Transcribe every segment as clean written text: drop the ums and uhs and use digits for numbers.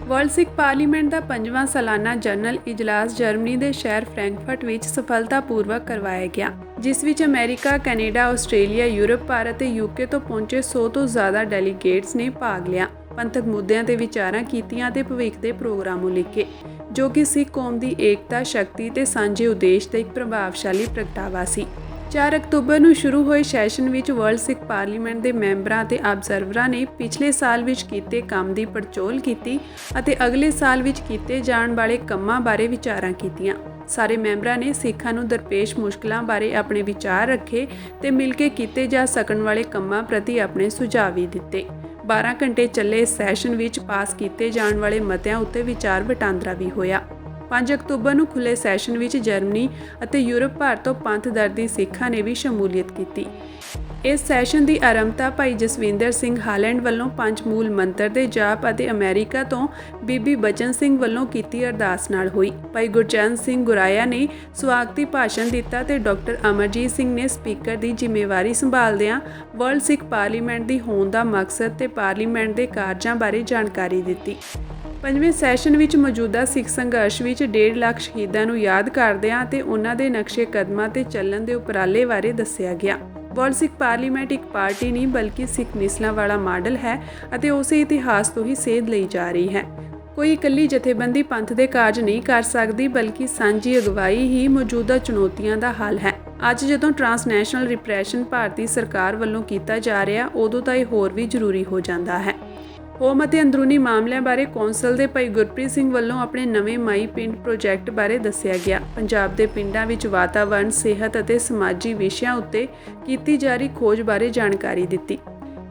World ਸਿੱਖ parliament ਦਾ 5ਵਾਂ ਸਾਲਾਨਾ general ਇਜਲਾਸ Germany ਦੇ ਸ਼ਹਿਰ ਫਰੈਂਕਫਰਟ ਵਿੱਚ ਸਫਲਤਾਪੂਰਵਕ ਕਰਵਾਇਆ ਗਿਆ, ਜਿਸ ਵਿੱਚ America, Canada, Australia, Europe, Bharat ਅਤੇ ਯੂਕੇ ਤੋਂ ਪਹੁੰਚੇ 100 ਤੋਂ ਜ਼ਿਆਦਾ ਡੈਲੀਗੇਟਸ ਨੇ ਭਾਗ ਲਿਆ। ਪੰਥਕ ਮੁੱਦਿਆਂ ਤੇ ਵਿਚਾਰਾਂ ਕੀਤੀਆਂ ਤੇ ਭਵਿੱਖ ਦੇ ਪ੍ਰੋਗਰਾਮ ਉਲੀਕੇ, ਜੋ ਕਿ ਸਿੱਖ ਕੌਮ ਦੀ ਏਕਤਾ, ਸ਼ਕਤੀ ਤੇ ਸਾਂਝੇ ਉਦੇਸ਼ ਦਾ ਇੱਕ ਪ੍ਰਭਾਵਸ਼ਾਲੀ ਪ੍ਰਗਟਾਵਾ ਸੀ। 4 ਅਕਤੂਬਰ ਨੂੰ ਸ਼ੁਰੂ ਹੋਏ ਸੈਸ਼ਨ ਵਿੱਚ ਵਰਲਡ ਸਿੱਖ ਪਾਰਲੀਮੈਂਟ ਦੇ ਮੈਂਬਰਾਂ ਅਤੇ ਆਬਜ਼ਰਵਰਾਂ ਨੇ ਪਿਛਲੇ ਸਾਲ ਵਿੱਚ ਕੀਤੇ ਕੰਮ ਦੀ ਪੜਚੋਲ ਕੀਤੀ ਅਤੇ ਅਗਲੇ ਸਾਲ ਵਿੱਚ ਕੀਤੇ ਜਾਣ ਵਾਲੇ ਕੰਮਾਂ ਬਾਰੇ ਵਿਚਾਰਾਂ ਕੀਤੀਆਂ। ਸਾਰੇ ਮੈਂਬਰਾਂ ਨੇ ਸਿੱਖਾਂ ਨੂੰ ਦਰਪੇਸ਼ ਮੁਸ਼ਕਲਾਂ ਬਾਰੇ ਆਪਣੇ ਵਿਚਾਰ ਰੱਖੇ ਤੇ ਮਿਲ ਕੇ ਕੀਤੇ ਜਾ ਸਕਣ ਵਾਲੇ ਕੰਮਾਂ ਪ੍ਰਤੀ ਆਪਣੇ ਸੁਝਾਅ ਵੀ ਦਿੱਤੇ। 12 ਘੰਟੇ ਚੱਲੇ ਇਸ ਸੈਸ਼ਨ ਵਿੱਚ ਪਾਸ ਕੀਤੇ ਜਾਣ ਵਾਲੇ ਮਤਿਆਂ ਉੱਤੇ ਵਿਚਾਰ ਵਟਾਂਦਰਾ ਵੀ ਹੋਇਆ। 5 ਅਕਤੂਬਰ ਨੂੰ ਖੁੱਲ੍ਹੇ ਸੈਸ਼ਨ ਵਿੱਚ ਜਰਮਨੀ ਅਤੇ ਯੂਰਪ ਭਰ ਤੋਂ ਪੰਥ ਦਰਦੀ ਸਿੱਖਾਂ ਨੇ ਵੀ ਸ਼ਮੂਲੀਅਤ ਕੀਤੀ। ਇਸ ਸੈਸ਼ਨ ਦੀ ਆਰੰਭਤਾ ਭਾਈ ਜਸਵਿੰਦਰ ਸਿੰਘ ਹਾਲੈਂਡ ਵੱਲੋਂ ਪੰਜ ਮੂਲ ਮੰਤਰ ਦੇ ਜਾਪ ਅਤੇ ਅਮਰੀਕਾ ਤੋਂ ਬੀਬੀ ਬਚਨ ਸਿੰਘ ਵੱਲੋਂ ਕੀਤੀ ਅਰਦਾਸ ਨਾਲ ਹੋਈ। ਭਾਈ ਗੁਰਚਰਨ ਸਿੰਘ ਗੁਰਾਇਆ ਨੇ ਸਵਾਗਤੀ ਭਾਸ਼ਣ ਦਿੱਤਾ ਤੇ ਡਾਕਟਰ ਅਮਰਜੀਤ ਸਿੰਘ ਨੇ ਸਪੀਕਰ ਦੀ ਜ਼ਿੰਮੇਵਾਰੀ ਸੰਭਾਲਦਿਆਂ ਵਰਲਡ ਸਿੱਖ ਪਾਰਲੀਮੈਂਟ ਦੀ ਹੋਂਦ ਦਾ ਮਕਸਦ ਤੇ ਪਾਰਲੀਮੈਂਟ ਦੇ ਕਾਰਜਾਂ ਬਾਰੇ ਜਾਣਕਾਰੀ ਦਿੱਤੀ। 5ਵੇਂ ਸੈਸ਼ਨ ਵਿੱਚ ਮੌਜੂਦਾ ਸਿੱਖ ਸੰਘਰਸ਼ ਵਿੱਚ 1.5 ਲੱਖ ਸ਼ਹੀਦਾਂ ਨੂੰ ਯਾਦ ਕਰਦਿਆਂ ਅਤੇ ਉਹਨਾਂ ਦੇ ਨਕਸ਼ੇ ਕਦਮਾਂ ਤੇ ਚੱਲਣ ਦੇ ਉਪਰਾਲੇ ਬਾਰੇ ਦੱਸਿਆ ਗਿਆ। ਵਰਲਡ ਸਿੱਖ ਪਾਰਲੀਮੈਂਟ ਇੱਕ ਪਾਰਟੀ ਨਹੀਂ ਬਲਕਿ ਸਿੱਖ ਮਿਸਲਾਂ ਵਾਲਾ ਮਾਡਲ ਹੈ ਅਤੇ ਉਸੇ ਇਤਿਹਾਸ ਤੋਂ ਹੀ ਸੇਧ ਲਈ ਜਾ ਰਹੀ ਹੈ। ਕੋਈ ਇਕੱਲੀ ਜਥੇਬੰਦੀ ਪੰਥ ਦੇ ਕਾਰਜ ਨਹੀਂ ਕਰ ਸਕਦੀ, ਬਲਕਿ ਸਾਂਝੀ ਅਗਵਾਈ ਹੀ ਮੌਜੂਦਾ ਚੁਣੌਤੀਆਂ ਦਾ ਹੱਲ ਹੈ। ਅੱਜ ਜਦੋਂ ਟਰਾਂਸਨੈਸ਼ਨਲ ਰਿਪਰੈਸ਼ਨ ਭਾਰਤੀ ਸਰਕਾਰ ਵੱਲੋਂ ਕੀਤਾ ਜਾ ਰਿਹਾ, ਉਦੋਂ ਤਾਂ ਇਹ ਹੋਰ ਵੀ ਜ਼ਰੂਰੀ ਹੋ ਜਾਂਦਾ ਹੈ। ਹੋਮ ਅਤੇ ਅੰਦਰੂਨੀ ਮਾਮਲਿਆਂ ਬਾਰੇ ਕੌਂਸਲ ਦੇ ਭਾਈ ਗੁਰਪ੍ਰੀਤ ਸਿੰਘ ਵੱਲੋਂ ਆਪਣੇ ਨਵੇਂ ਮਾਈ ਪਿੰਡ ਪ੍ਰੋਜੈਕਟ ਬਾਰੇ ਦੱਸਿਆ ਗਿਆ। ਪੰਜਾਬ ਦੇ ਪਿੰਡਾਂ ਵਿੱਚ ਵਾਤਾਵਰਣ, ਸਿਹਤ ਅਤੇ ਸਮਾਜੀ ਵਿਸ਼ਿਆਂ ਉੱਤੇ ਕੀਤੀ ਜਾ ਰਹੀ ਖੋਜ ਬਾਰੇ ਜਾਣਕਾਰੀ ਦਿੱਤੀ।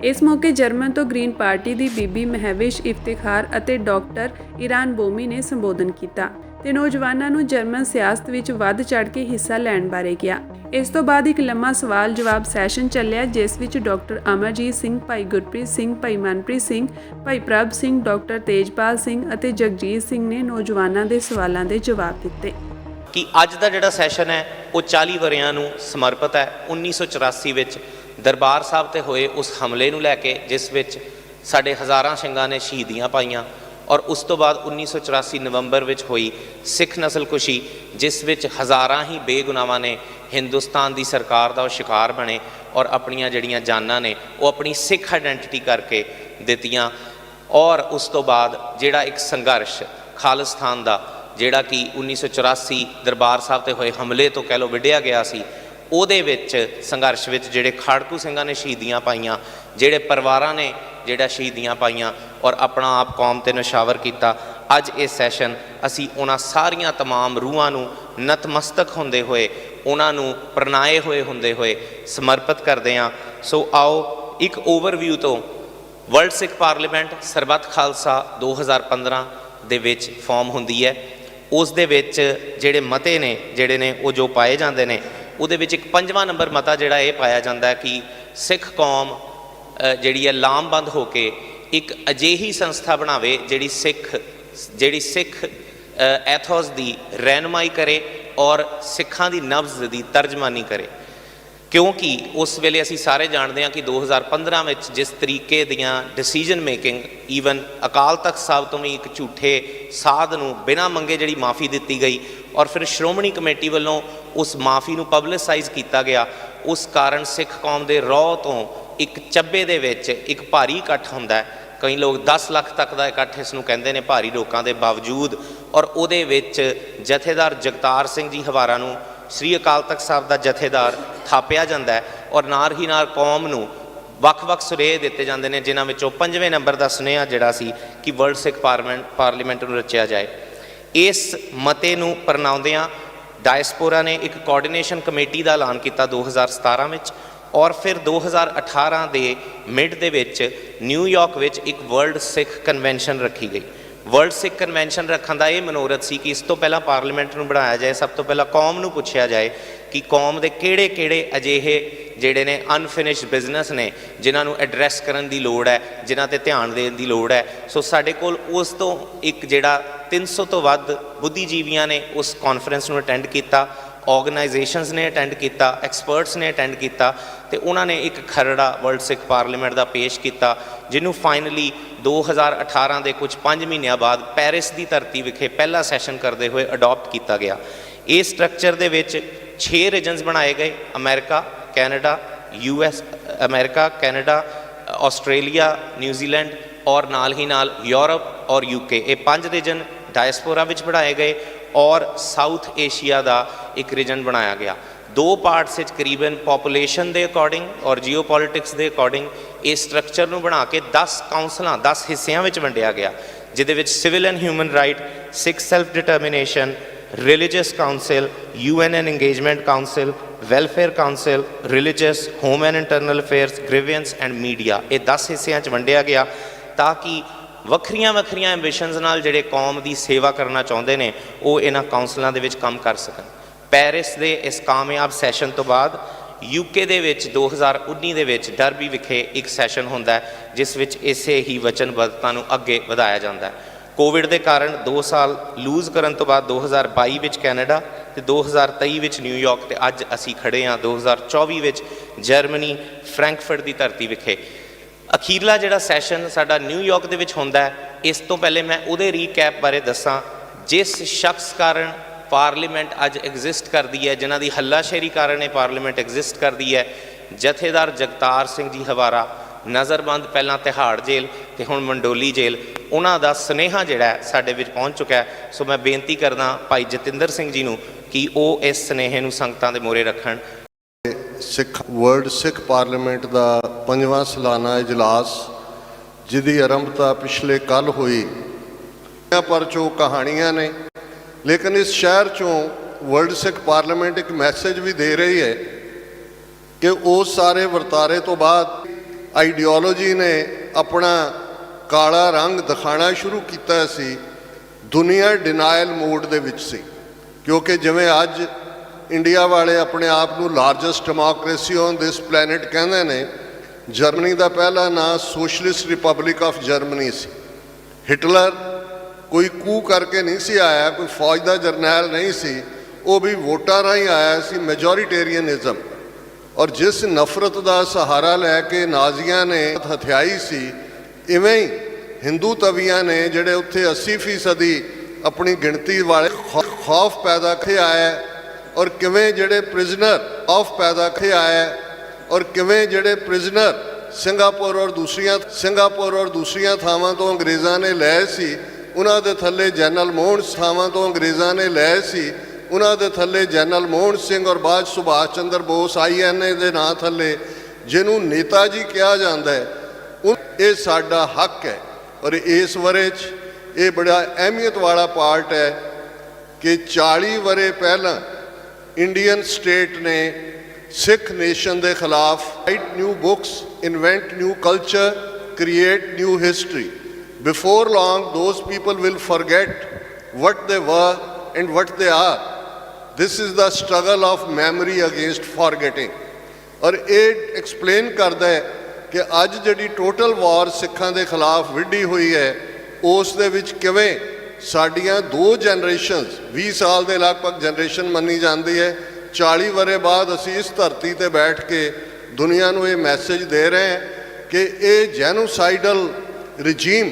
ਇਸ ਮੌਕੇ ਜਰਮਨ ਤੋਂ ਗ੍ਰੀਨ ਪਾਰਟੀ ਦੀ ਬੀਬੀ ਮਹਿਵਿਸ਼ ਇਫਤਿਖਾਰ ਅਤੇ ਡਾਕਟਰ ਇਰਾਨ ਬੋਮੀ ਨੇ ਸੰਬੋਧਨ ਕੀਤਾ ਤੇ ਨੌਜਵਾਨਾਂ ਨੂੰ ਜਰਮਨ ਸਿਆਸਤ ਵਿੱਚ ਵੱਧ ਚੜ੍ਹ ਕੇ ਹਿੱਸਾ ਲੈਣ ਬਾਰੇ ਕਿਹਾ। ਇਸ ਤੋਂ ਬਾਅਦ ਇੱਕ ਲੰਮਾ ਸਵਾਲ ਜਵਾਬ ਸੈਸ਼ਨ ਚੱਲਿਆ, ਜਿਸ ਵਿੱਚ ਡਾਕਟਰ ਅਮਰਜੀਤ ਸਿੰਘ, ਭਾਈ ਗੁਰਪ੍ਰੀਤ ਸਿੰਘ, ਭਾਈ ਮਨਪ੍ਰੀਤ ਸਿੰਘ, ਭਾਈ ਪ੍ਰਭ ਸਿੰਘ, ਡਾਕਟਰ ਤੇਜਪਾਲ ਸਿੰਘ ਅਤੇ ਜਗਜੀਤ ਸਿੰਘ ਨੇ ਨੌਜਵਾਨਾਂ ਦੇ ਸਵਾਲਾਂ ਦੇ ਜਵਾਬ ਦਿੱਤੇ। ਕਿ ਅੱਜ ਦਾ ਜਿਹੜਾ ਸੈਸ਼ਨ ਹੈ ਉਹ 40 ਵਰ੍ਹਿਆਂ ਨੂੰ ਸਮਰਪਿਤ ਹੈ। 1984 ਵਿੱਚ ਦਰਬਾਰ ਸਾਹਿਬ ਤੇ ਹੋਏ ਉਸ ਹਮਲੇ ਨੂੰ ਲੈ ਕੇ, ਜਿਸ ਵਿੱਚ ਸਾਡੇ ਹਜ਼ਾਰਾਂ ਸਿੰਘਾਂ ਨੇ ਸ਼ਹੀਦੀਆਂ ਪਾਈਆਂ, ਔਰ ਉਸ ਤੋਂ ਬਾਅਦ 1984 ਨਵੰਬਰ ਵਿੱਚ ਹੋਈ ਸਿੱਖ ਨਸਲਕੁਸ਼ੀ, ਜਿਸ ਵਿੱਚ ਹਜ਼ਾਰਾਂ ਹੀ ਬੇਗੁਨਾਹਾਂ ਨੇ ਹਿੰਦੁਸਤਾਨ ਦੀ ਸਰਕਾਰ ਦਾ ਉਹ ਸ਼ਿਕਾਰ ਬਣੇ ਔਰ ਆਪਣੀਆਂ ਜਿਹੜੀਆਂ ਜਾਨਾਂ ਨੇ ਉਹ ਆਪਣੀ ਸਿੱਖ ਆਇਡੈਂਟੀਟੀ ਕਰਕੇ ਦਿੱਤੀਆਂ। ਔਰ ਉਸ ਤੋਂ ਬਾਅਦ ਜਿਹੜਾ ਇੱਕ ਸੰਘਰਸ਼ ਖਾਲਿਸਤਾਨ ਦਾ, ਜਿਹੜਾ ਕਿ 1984 ਦਰਬਾਰ ਸਾਹਿਬ ਤੇ ਹੋਏ ਹਮਲੇ ਤੋਂ ਕਹਿ ਲਓ ਵਿੱਢਿਆ ਗਿਆ ਸੀ, ਉਹਦੇ ਵਿੱਚ ਸੰਘਰਸ਼ ਵਿੱਚ ਜਿਹੜੇ ਖਾੜਕੂ ਸਿੰਘਾਂ ਨੇ ਸ਼ਹੀਦੀਆਂ ਪਾਈਆਂ, ਜਿਹੜੇ ਪਰਿਵਾਰਾਂ ਨੇ ਜਿਹੜਾ ਸ਼ਹੀਦੀਆਂ ਪਾਈਆਂ ਔਰ ਆਪਣਾ ਆਪ ਕੌਮ 'ਤੇ ਨਿਸ਼ਾਵਰ ਕੀਤਾ, ਅੱਜ ਇਹ ਸੈਸ਼ਨ ਅਸੀਂ ਉਹਨਾਂ ਸਾਰੀਆਂ ਤਮਾਮ ਰੂਹਾਂ ਨੂੰ ਨਤਮਸਤਕ ਹੁੰਦੇ ਹੋਏ, ਉਹਨਾਂ ਨੂੰ ਪ੍ਰਣਾਏ ਹੋਏ ਹੁੰਦੇ ਹੋਏ ਸਮਰਪਿਤ ਕਰਦੇ ਹਾਂ। ਸੋ ਆਓ ਇੱਕ ਓਵਰਵਿਊ ਤੋਂ ਵਰਲਡ ਸਿੱਖ ਪਾਰਲੀਮੈਂਟ ਸਰਬੱਤ ਖਾਲਸਾ 2015 ਦੇ ਵਿੱਚ ਫਾਰਮ ਹੁੰਦੀ ਹੈ। ਉਸ ਦੇ ਵਿੱਚ ਜਿਹੜੇ ਮਤੇ ਨੇ ਜਿਹੜੇ ਨੇ ਉਹ ਜੋ ਪਾਏ ਜਾਂਦੇ ਨੇ, ਉਹਦੇ ਵਿੱਚ ਇੱਕ 5ਵਾਂ ਨੰਬਰ ਮਤਾ ਜਿਹੜਾ ਇਹ ਪਾਇਆ ਜਾਂਦਾ ਹੈ ਕਿ ਸਿੱਖ ਕੌਮ ਜਿਹੜੀ ਹੈ ਲਾਮਬੰਦ ਹੋ ਕੇ ਇੱਕ ਅਜਿਹੀ ਸੰਸਥਾ ਬਣਾਵੇ ਜਿਹੜੀ ਸਿੱਖ ਐਥੋਸ ਦੀ ਰਹਿਨੁਮਾਈ ਕਰੇ ਔਰ ਸਿੱਖਾਂ ਦੀ ਨਬਜ਼ ਦੀ ਤਰਜਮਾਨੀ ਕਰੇ। ਕਿਉਂਕਿ ਉਸ ਵੇਲੇ ਅਸੀਂ ਸਾਰੇ ਜਾਣਦੇ ਹਾਂ ਕਿ 2015 ਵਿੱਚ ਜਿਸ ਤਰੀਕੇ ਦੀਆਂ decision making, even Akal Takht Sahib ਤੋਂ ਵੀ ਇੱਕ ਝੂਠੇ ਸਾਧ ਨੂੰ ਬਿਨਾਂ ਮੰਗੇ ਜਿਹੜੀ ਮਾफ़ੀ ਦਿੱਤੀ ਗਈ ਔਰ ਫਿਰ ਸ਼੍ਰੋਮਣੀ ਕਮੇਟੀ ਵੱਲੋਂ ਉਸ ਮਾफ़ੀ ਨੂੰ ਪਬਲਿਸਾਈਜ਼ ਕੀਤਾ ਗਿਆ, ਉਸ ਕਾਰਨ ਸਿੱਖ ਕੌਮ ਦੇ ਰੌਹ ਤੋਂ ਇੱਕ ਚੱਬੇ ਦੇ ਵਿੱਚ ਇੱਕ ਭਾਰੀ ਇਕੱਠ ਹੁੰਦਾ ਹੈ। ਕਈ ਲੋਕ 10 ਲੱਖ ਤੱਕ ਦਾ ਇਕੱਠ ਇਸ ਨੂੰ ਕਹਿੰਦੇ ਨੇ, ਭਾਰੀ ਲੋਕਾਂ ਦੇ ਬਾਵਜੂਦ। ਔਰ ਉਹਦੇ ਵਿੱਚ ਜਥੇਦਾਰ ਜਗਤਾਰ ਸਿੰਘ ਜੀ ਹਵਾਰਾ ਨੂੰ ਸ੍ਰੀ ਅਕਾਲ ਤਖਤ ਸਾਹਿਬ ਦਾ ਜਥੇਦਾਰ ਥਾਪਿਆ ਜਾਂਦਾ ਹੈ ਔਰ ਨਾਲ ਹੀ ਨਾਲ ਕੌਮ ਨੂੰ ਵੱਖ-ਵੱਖ ਸੁਨੇਹੇ ਦਿੱਤੇ ਜਾਂਦੇ ਨੇ, ਜਿਨ੍ਹਾਂ ਵਿੱਚੋਂ 5ਵੇਂ ਨੰਬਰ ਦਾ ਸੁਨੇਹਾ ਜਿਹੜਾ ਸੀ ਕਿ ਵਰਲਡ ਸਿੱਖ ਪਾਰਲੀਮੈਂਟ ਨੂੰ ਰਚਿਆ ਜਾਏ। ਇਸ ਮਤੇ ਨੂੰ ਪ੍ਰਣਾਉਂਦਿਆਂ ਡਾਇਸਪੋਰਾ ਨੇ ਇੱਕ ਕੋਆਰਡੀਨੇਸ਼ਨ ਕਮੇਟੀ ਦਾ ਐਲਾਨ ਕੀਤਾ 2017 ਵਿੱਚ, ਔਰ ਫਿਰ 2018 ਦੇ ਮਿਡ ਦੇ ਵਿੱਚ ਨਿਊਯਾਰਕ ਵਿੱਚ ਇੱਕ ਵਰਲਡ ਸਿੱਖ ਕਨਵੈਨਸ਼ਨ ਰੱਖੀ ਗਈ। ਵਰਲਡ ਸਿੱਖ ਕਨਵੈਨਸ਼ਨ ਰੱਖਣ ਦਾ ਇਹ ਮਨੋਰਥ ਸੀ ਕਿ ਇਸ ਤੋਂ ਪਹਿਲਾਂ ਪਾਰਲੀਮੈਂਟ ਨੂੰ ਬਣਾਇਆ ਜਾਏ, ਸਭ ਤੋਂ ਪਹਿਲਾਂ ਕੌਮ ਨੂੰ ਪੁੱਛਿਆ ਜਾਏ ਕਿ ਕੌਮ ਦੇ ਕਿਹੜੇ ਅਜਿਹੇ ਜਿਹੜੇ ਨੇ ਅਨਫਿਨਿਸ਼ਡ ਬਿਜ਼ਨਸ ਨੇ ਜਿਨ੍ਹਾਂ ਨੂੰ ਐਡਰੈਸ ਕਰਨ ਦੀ ਲੋੜ ਹੈ, ਜਿਨ੍ਹਾਂ 'ਤੇ ਧਿਆਨ ਦੇਣ ਦੀ ਲੋੜ ਹੈ। ਸੋ ਸਾਡੇ ਕੋਲ ਉਸ ਤੋਂ ਇੱਕ ਜਿਹੜਾ 300 ਤੋਂ ਵੱਧ ਬੁੱਧੀਜੀਵੀਆਂ ਨੇ ਉਸ ਕਾਨਫਰੰਸ ਨੂੰ ਅਟੈਂਡ ਕੀਤਾ ਆਰਗੇਨਾਈਜੇਸ਼ਨਸ ਨੇ ਅਟੈਂਡ ਕੀਤਾ, ਐਕਸਪਰਟਸ ਨੇ ਅਟੈਂਡ ਕੀਤਾ ਤੇ ਉਹਨਾਂ ਨੇ ਇੱਕ ਖਰੜਾ ਵਰਲਡ ਸਿੱਖ ਪਾਰਲੀਮੈਂਟ ਦਾ ਪੇਸ਼ ਕੀਤਾ, ਜਿਹਨੂੰ ਫਾਈਨਲੀ 2018 ਦੇ ਕੁਝ 5 ਮਹੀਨਿਆਂ ਬਾਅਦ ਪੈਰਿਸ ਦੀ ਧਰਤੀ ਵਿਖੇ ਪਹਿਲਾ ਸੈਸ਼ਨ ਕਰਦੇ ਹੋਏ ਅਡਾਪਟ ਕੀਤਾ ਗਿਆ। ਇਸ ਸਟਰਕਚਰ ਦੇ ਵਿੱਚ 6 ਰੀਜਨਸ ਬਣਾਏ ਗਏ, America, Canada, America, Canada, Australia, New Zealand ਔਰ ਨਾਲ ਹੀ ਨਾਲ ਯੂਰਪ ਔਰ UK। ਇਹ 5 ਰੀਜਨ ਡਾਇਸਪੋਰਾ ਵਿੱਚ ਬਣਾਏ ਗਏ ਔਰ ਸਾਊਥ ਏਸ਼ੀਆ ਦਾ ਇੱਕ ਰੀਜਨ ਬਣਾਇਆ ਗਿਆ। 2 ਪਾਰਟਸ ਵਿੱਚ ਕਰੀਬਨ ਪੋਪੂਲੇਸ਼ਨ ਦੇ ਅਕੋਰਡਿੰਗ ਔਰ ਜੀਓਪੋਲਿਟਿਕਸ ਦੇ ਅਕੋਰਡਿੰਗ ਇਸ ਸਟਰਕਚਰ ਨੂੰ ਬਣਾ ਕੇ 10 ਕਾਉਂਸਲਾਂ 10 ਹਿੱਸਿਆਂ ਵਿੱਚ ਵੰਡਿਆ ਗਿਆ, ਜਿਹਦੇ ਵਿੱਚ civil and human right, Sikh self determination, religious council, UN and engagement council, welfare council, religious, home and internal affairs, grievance and media. ਇਹ 10 ਹਿੱਸਿਆਂ 'ਚ ਵੰਡਿਆ ਗਿਆ ਤਾਂ ਕਿ ਵੱਖਰੀਆਂ ਵੱਖਰੀਆਂ ਐਂਬੀਸ਼ਨਸ ਨਾਲ ਜਿਹੜੇ ਕੌਮ ਦੀ ਸੇਵਾ ਕਰਨਾ ਚਾਹੁੰਦੇ ਨੇ ਉਹ ਇਹਨਾਂ ਕਾਉਂਸਲਾਂ ਦੇ ਵਿੱਚ ਕੰਮ ਕਰ ਸਕਣ। ਪੈਰਿਸ ਦੇ ਇਸ ਕਾਮਯਾਬ ਸੈਸ਼ਨ ਤੋਂ ਬਾਅਦ UK ਦੇ ਵਿੱਚ 2019 ਦੇ ਵਿੱਚ ਡਰਬੀ ਵਿਖੇ ਇੱਕ ਸੈਸ਼ਨ ਹੁੰਦਾ ਜਿਸ ਵਿੱਚ ਇਸੇ ਹੀ ਵਚਨਬੱਧਤਾ ਨੂੰ ਅੱਗੇ ਵਧਾਇਆ ਜਾਂਦਾ ਹੈ। ਕੋਵਿਡ ਦੇ ਕਾਰਨ 2 ਸਾਲ ਲੂਜ਼ ਕਰਨ ਤੋਂ ਬਾਅਦ 2022 ਵਿੱਚ ਕੈਨੇਡਾ ਤੇ 2023 ਵਿੱਚ ਨਿਊਯਾਰਕ ਤੇ ਅੱਜ ਅਸੀਂ ਖੜੇ ਹਾਂ 2024 ਵਿੱਚ ਜਰਮਨੀ ਫਰੈਂਕਫਰਟ ਦੀ ਧਰਤੀ ਵਿਖੇ। ਅਖੀਰਲਾ ਜਿਹੜਾ ਸੈਸ਼ਨ ਸਾਡਾ ਨਿਊਯਾਰਕ ਦੇ ਵਿੱਚ ਹੁੰਦਾ ਹੈ, ਇਸ ਤੋਂ ਪਹਿਲੇ ਮੈਂ ਉਹਦੇ ਰੀਕੈਪ ਬਾਰੇ ਦੱਸਾਂ। ਜਿਸ ਸ਼ਖਸ ਕਾਰਨ ਪਾਰਲੀਮੈਂਟ ਅੱਜ ਐਗਜ਼ਿਸਟ ਕਰਦੀ ਹੈ, ਜਿਨ੍ਹਾਂ ਦੀ ਹੱਲਾਸ਼ੇਰੀ ਕਾਰਨ ਇਹ ਪਾਰਲੀਮੈਂਟ ਐਗਜ਼ਿਸਟ ਕਰਦੀ ਹੈ, ਜਥੇਦਾਰ ਜਗਤਾਰ ਸਿੰਘ ਜੀ ਹਵਾਰਾ, ਨਜ਼ਰਬੰਦ ਪਹਿਲਾਂ ਤਿਹਾੜ ਜੇਲ੍ਹ ਤੇ ਹੁਣ ਮੰਡੋਲੀ ਜੇਲ੍ਹ, ਉਹਨਾਂ ਦਾ ਸੁਨੇਹਾ ਜਿਹੜਾ ਹੈ ਸਾਡੇ ਵਿੱਚ ਪਹੁੰਚ ਚੁੱਕਾ ਹੈ। ਸੋ ਮੈਂ ਬੇਨਤੀ ਕਰਦਾ ਭਾਈ ਜਤਿੰਦਰ ਸਿੰਘ ਜੀ ਨੂੰ ਕਿ ਉਹ ਇਸ ਸੁਨੇਹੇ ਨੂੰ ਸੰਗਤਾਂ ਦੇ ਮੂਹਰੇ ਰੱਖਣ। ਸਿੱਖ ਵਰਲਡ ਸਿੱਖ ਪਾਰਲੀਮੈਂਟ ਦਾ 5ਵਾਂ ਸਾਲਾਨਾ ਇਜਲਾਸ, ਜਿਹਦੀ ਆਰੰਭਤਾ ਪਿਛਲੇ ਕੱਲ੍ਹ ਹੋਈ, ਪਰ ਜੋ ਕਹਾਣੀਆਂ ਨੇ, ਲੇਕਿਨ ਇਸ ਸ਼ਹਿਰ 'ਚੋਂ ਵਰਲਡ ਸਿੱਖ ਪਾਰਲੀਮੈਂਟ ਇੱਕ ਮੈਸੇਜ ਵੀ ਦੇ ਰਹੀ ਹੈ ਕਿ ਉਸ ਸਾਰੇ ਵਰਤਾਰੇ ਤੋਂ ਬਾਅਦ ਆਈਡੀਓਲੋਜੀ ਨੇ ਆਪਣਾ ਕਾਲਾ ਰੰਗ ਦਿਖਾਉਣਾ ਸ਼ੁਰੂ ਕੀਤਾ ਸੀ। ਦੁਨੀਆ ਡਿਨਾਇਲ ਮੋਡ ਦੇ ਵਿੱਚ ਸੀ, ਕਿਉਂਕਿ ਜਿਵੇਂ ਅੱਜ ਇੰਡੀਆ ਵਾਲੇ ਆਪਣੇ ਆਪ ਨੂੰ largest democracy on this planet ਕਹਿੰਦੇ ਨੇ, ਜਰਮਨੀ ਦਾ ਪਹਿਲਾ ਨਾਂ socialist republic of Germany C. Hitler ਕੋਈ ਕੂ ਕਰਕੇ ਨਹੀਂ ਸੀ ਆਇਆ, ਕੋਈ ਫੌਜ ਦਾ ਜਰਨੈਲ ਨਹੀਂ ਸੀ, ਉਹ ਵੀ ਵੋਟਾਂ ਰਾਹੀਂ ਆਇਆ ਸੀ, ਮੈਜੋਰੀਟੇਰੀਅਨਿਜ਼ਮ। ਔਰ ਜਿਸ ਨਫ਼ਰਤ ਦਾ ਸਹਾਰਾ ਲੈ ਕੇ ਨਾਜ਼ੀਆਂ ਨੇ ਹਥਿਆਈ ਸੀ, ਇਵੇਂ ਹੀ ਹਿੰਦੂ ਤਵੀਆਂ ਨੇ ਜਿਹੜੇ ਉੱਥੇ 80% ਆਪਣੀ ਗਿਣਤੀ ਵਾਲੇ ਖੌਫ ਪੈਦਾ ਕੇ ਆਇਆ, ਔਰ ਕਿਵੇਂ ਜਿਹੜੇ ਪ੍ਰਿਜ਼ਨਰ ਖੌਫ ਪੈਦਾ ਕੇ ਆਇਆ, ਔਰ ਕਿਵੇਂ ਜਿਹੜੇ ਪ੍ਰਿਜ਼ਨਰ ਸਿੰਗਾਪੁਰ ਔਰ ਦੂਸਰੀਆਂ ਥਾਵਾਂ ਤੋਂ ਅੰਗਰੇਜ਼ਾਂ ਨੇ ਲਏ ਸੀ, ਉਹਨਾਂ ਦੇ ਥੱਲੇ ਜਨਰਲ ਮੋਹਨ ਥਾਵਾਂ ਤੋਂ ਅੰਗਰੇਜ਼ਾਂ ਨੇ ਲਏ ਸੀ, ਉਹਨਾਂ ਦੇ ਥੱਲੇ ਜਨਰਲ ਮੋਹਨ ਸਿੰਘ ਔਰ ਬਾਅਦ ਸੁਭਾਸ਼ ਚੰਦਰ ਬੋਸ INA ਦੇ ਨਾਂ ਥੱਲੇ, ਜਿਹਨੂੰ ਨੇਤਾ ਜੀ ਕਿਹਾ ਜਾਂਦਾ ਹੈ, ਇਹ ਸਾਡਾ ਹੱਕ ਹੈ। ਔਰ ਇਸ ਵਰੇ 'ਚ ਇਹ ਬੜਾ ਅਹਿਮੀਅਤ ਵਾਲਾ ਪਾਰਟ ਹੈ ਕਿ 40 ਵਰੇ ਪਹਿਲਾਂ ਇੰਡੀਅਨ ਸਟੇਟ ਨੇ ਸਿੱਖ ਨੇਸ਼ਨ ਦੇ ਖਿਲਾਫ right new books, invent new culture, create new history. Before long, those people will forget what they were and what they are. This is the struggle of memory against forgetting. ਔਰ ਇਹ explain ਕਰਦਾ ਹੈ ਕਿ ਅੱਜ ਜਿਹੜੀ total ਵਾਰ ਸਿੱਖਾਂ ਦੇ ਖਿਲਾਫ ਵਿੱਢੀ ਹੋਈ ਹੈ, ਉਸ ਦੇ ਵਿੱਚ ਕਿਵੇਂ ਸਾਡੀਆਂ 2 ਜਨਰੇਸ਼ਨਸ, 20 ਸਾਲ ਦੇ ਲਗਭਗ ਜਨਰੇਸ਼ਨ ਮੰਨੀ ਜਾਂਦੀ ਹੈ, 40 ਵਰੇ ਬਾਅਦ ਅਸੀਂ ਇਸ ਧਰਤੀ ਤੇ ਬੈਠ ਕੇ ਦੁਨੀਆ ਨੂੰ ਇਹ ਮੈਸੇਜ ਦੇ ਰਹੇ ਹਾਂ ਕਿ ਇਹ ਜੈਨੋਸਾਈਡਲ ਰਜੀਮ,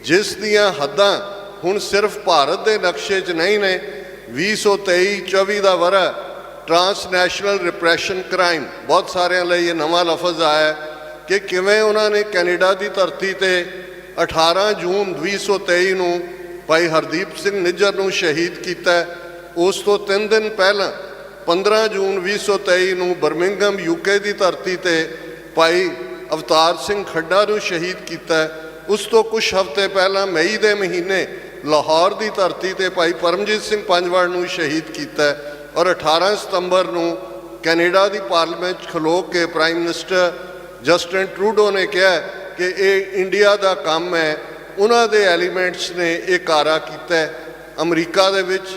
ਜਿਸ ਦੀਆਂ ਹੱਦਾਂ ਹੁਣ ਸਿਰਫ ਭਾਰਤ ਦੇ ਨਕਸ਼ੇ 'ਚ ਨਹੀਂ ਨੇ, 2023-24 ਦਾ ਵਰ੍ਹਾ ਟਰਾਂਸਨੈਸ਼ਨਲ ਰਿਪਰੈਸ਼ਨ ਕ੍ਰਾਈਮ, ਬਹੁਤ ਸਾਰਿਆਂ ਲਈ ਇਹ ਨਵਾਂ ਲਫ਼ਜ਼ ਆਇਆ ਕਿ ਕਿਵੇਂ ਉਹਨਾਂ ਨੇ ਕੈਨੇਡਾ ਦੀ ਧਰਤੀ ਤੇ 18 ਜੂਨ 2023 ਨੂੰ ਭਾਈ ਹਰਦੀਪ ਸਿੰਘ ਨਿੱਜਰ ਨੂੰ ਸ਼ਹੀਦ ਕੀਤਾ। ਉਸ ਤੋਂ 3 ਦਿਨ ਪਹਿਲਾਂ 15 ਜੂਨ 2023 ਨੂੰ ਬਰਮਿੰਘਮ UK ਦੀ ਧਰਤੀ ਤੇ ਭਾਈ ਅਵਤਾਰ ਸਿੰਘ ਖੱਡਾ ਨੂੰ ਸ਼ਹੀਦ ਕੀਤਾ। ਉਸ ਤੋਂ ਕੁਝ ਹਫ਼ਤੇ ਪਹਿਲਾਂ ਮਈ ਦੇ ਮਹੀਨੇ ਲਾਹੌਰ ਦੀ ਧਰਤੀ ਤੇ ਭਾਈ ਪਰਮਜੀਤ ਸਿੰਘ ਪੰਜਵਾੜ ਨੂੰ ਸ਼ਹੀਦ ਕੀਤਾ। ਔਰ 18 ਸਤੰਬਰ ਨੂੰ ਕੈਨੇਡਾ ਦੀ ਪਾਰਲੀਮੈਂਟ 'ਚ ਖਲੋ ਕੇ ਪ੍ਰਾਈਮ ਮਿਨਿਸਟਰ ਜਸਟਿਨ ਟਰੂਡੋ ਨੇ ਕਿਹਾ ਕਿ ਇਹ ਇੰਡੀਆ ਦਾ ਕੰਮ ਹੈ। ਉਹਨਾਂ ਦੇ ਐਲੀਮੈਂਟਸ ਨੇ ਇਹ ਕਾਰਾ ਕੀਤਾ। ਅਮਰੀਕਾ ਦੇ ਵਿੱਚ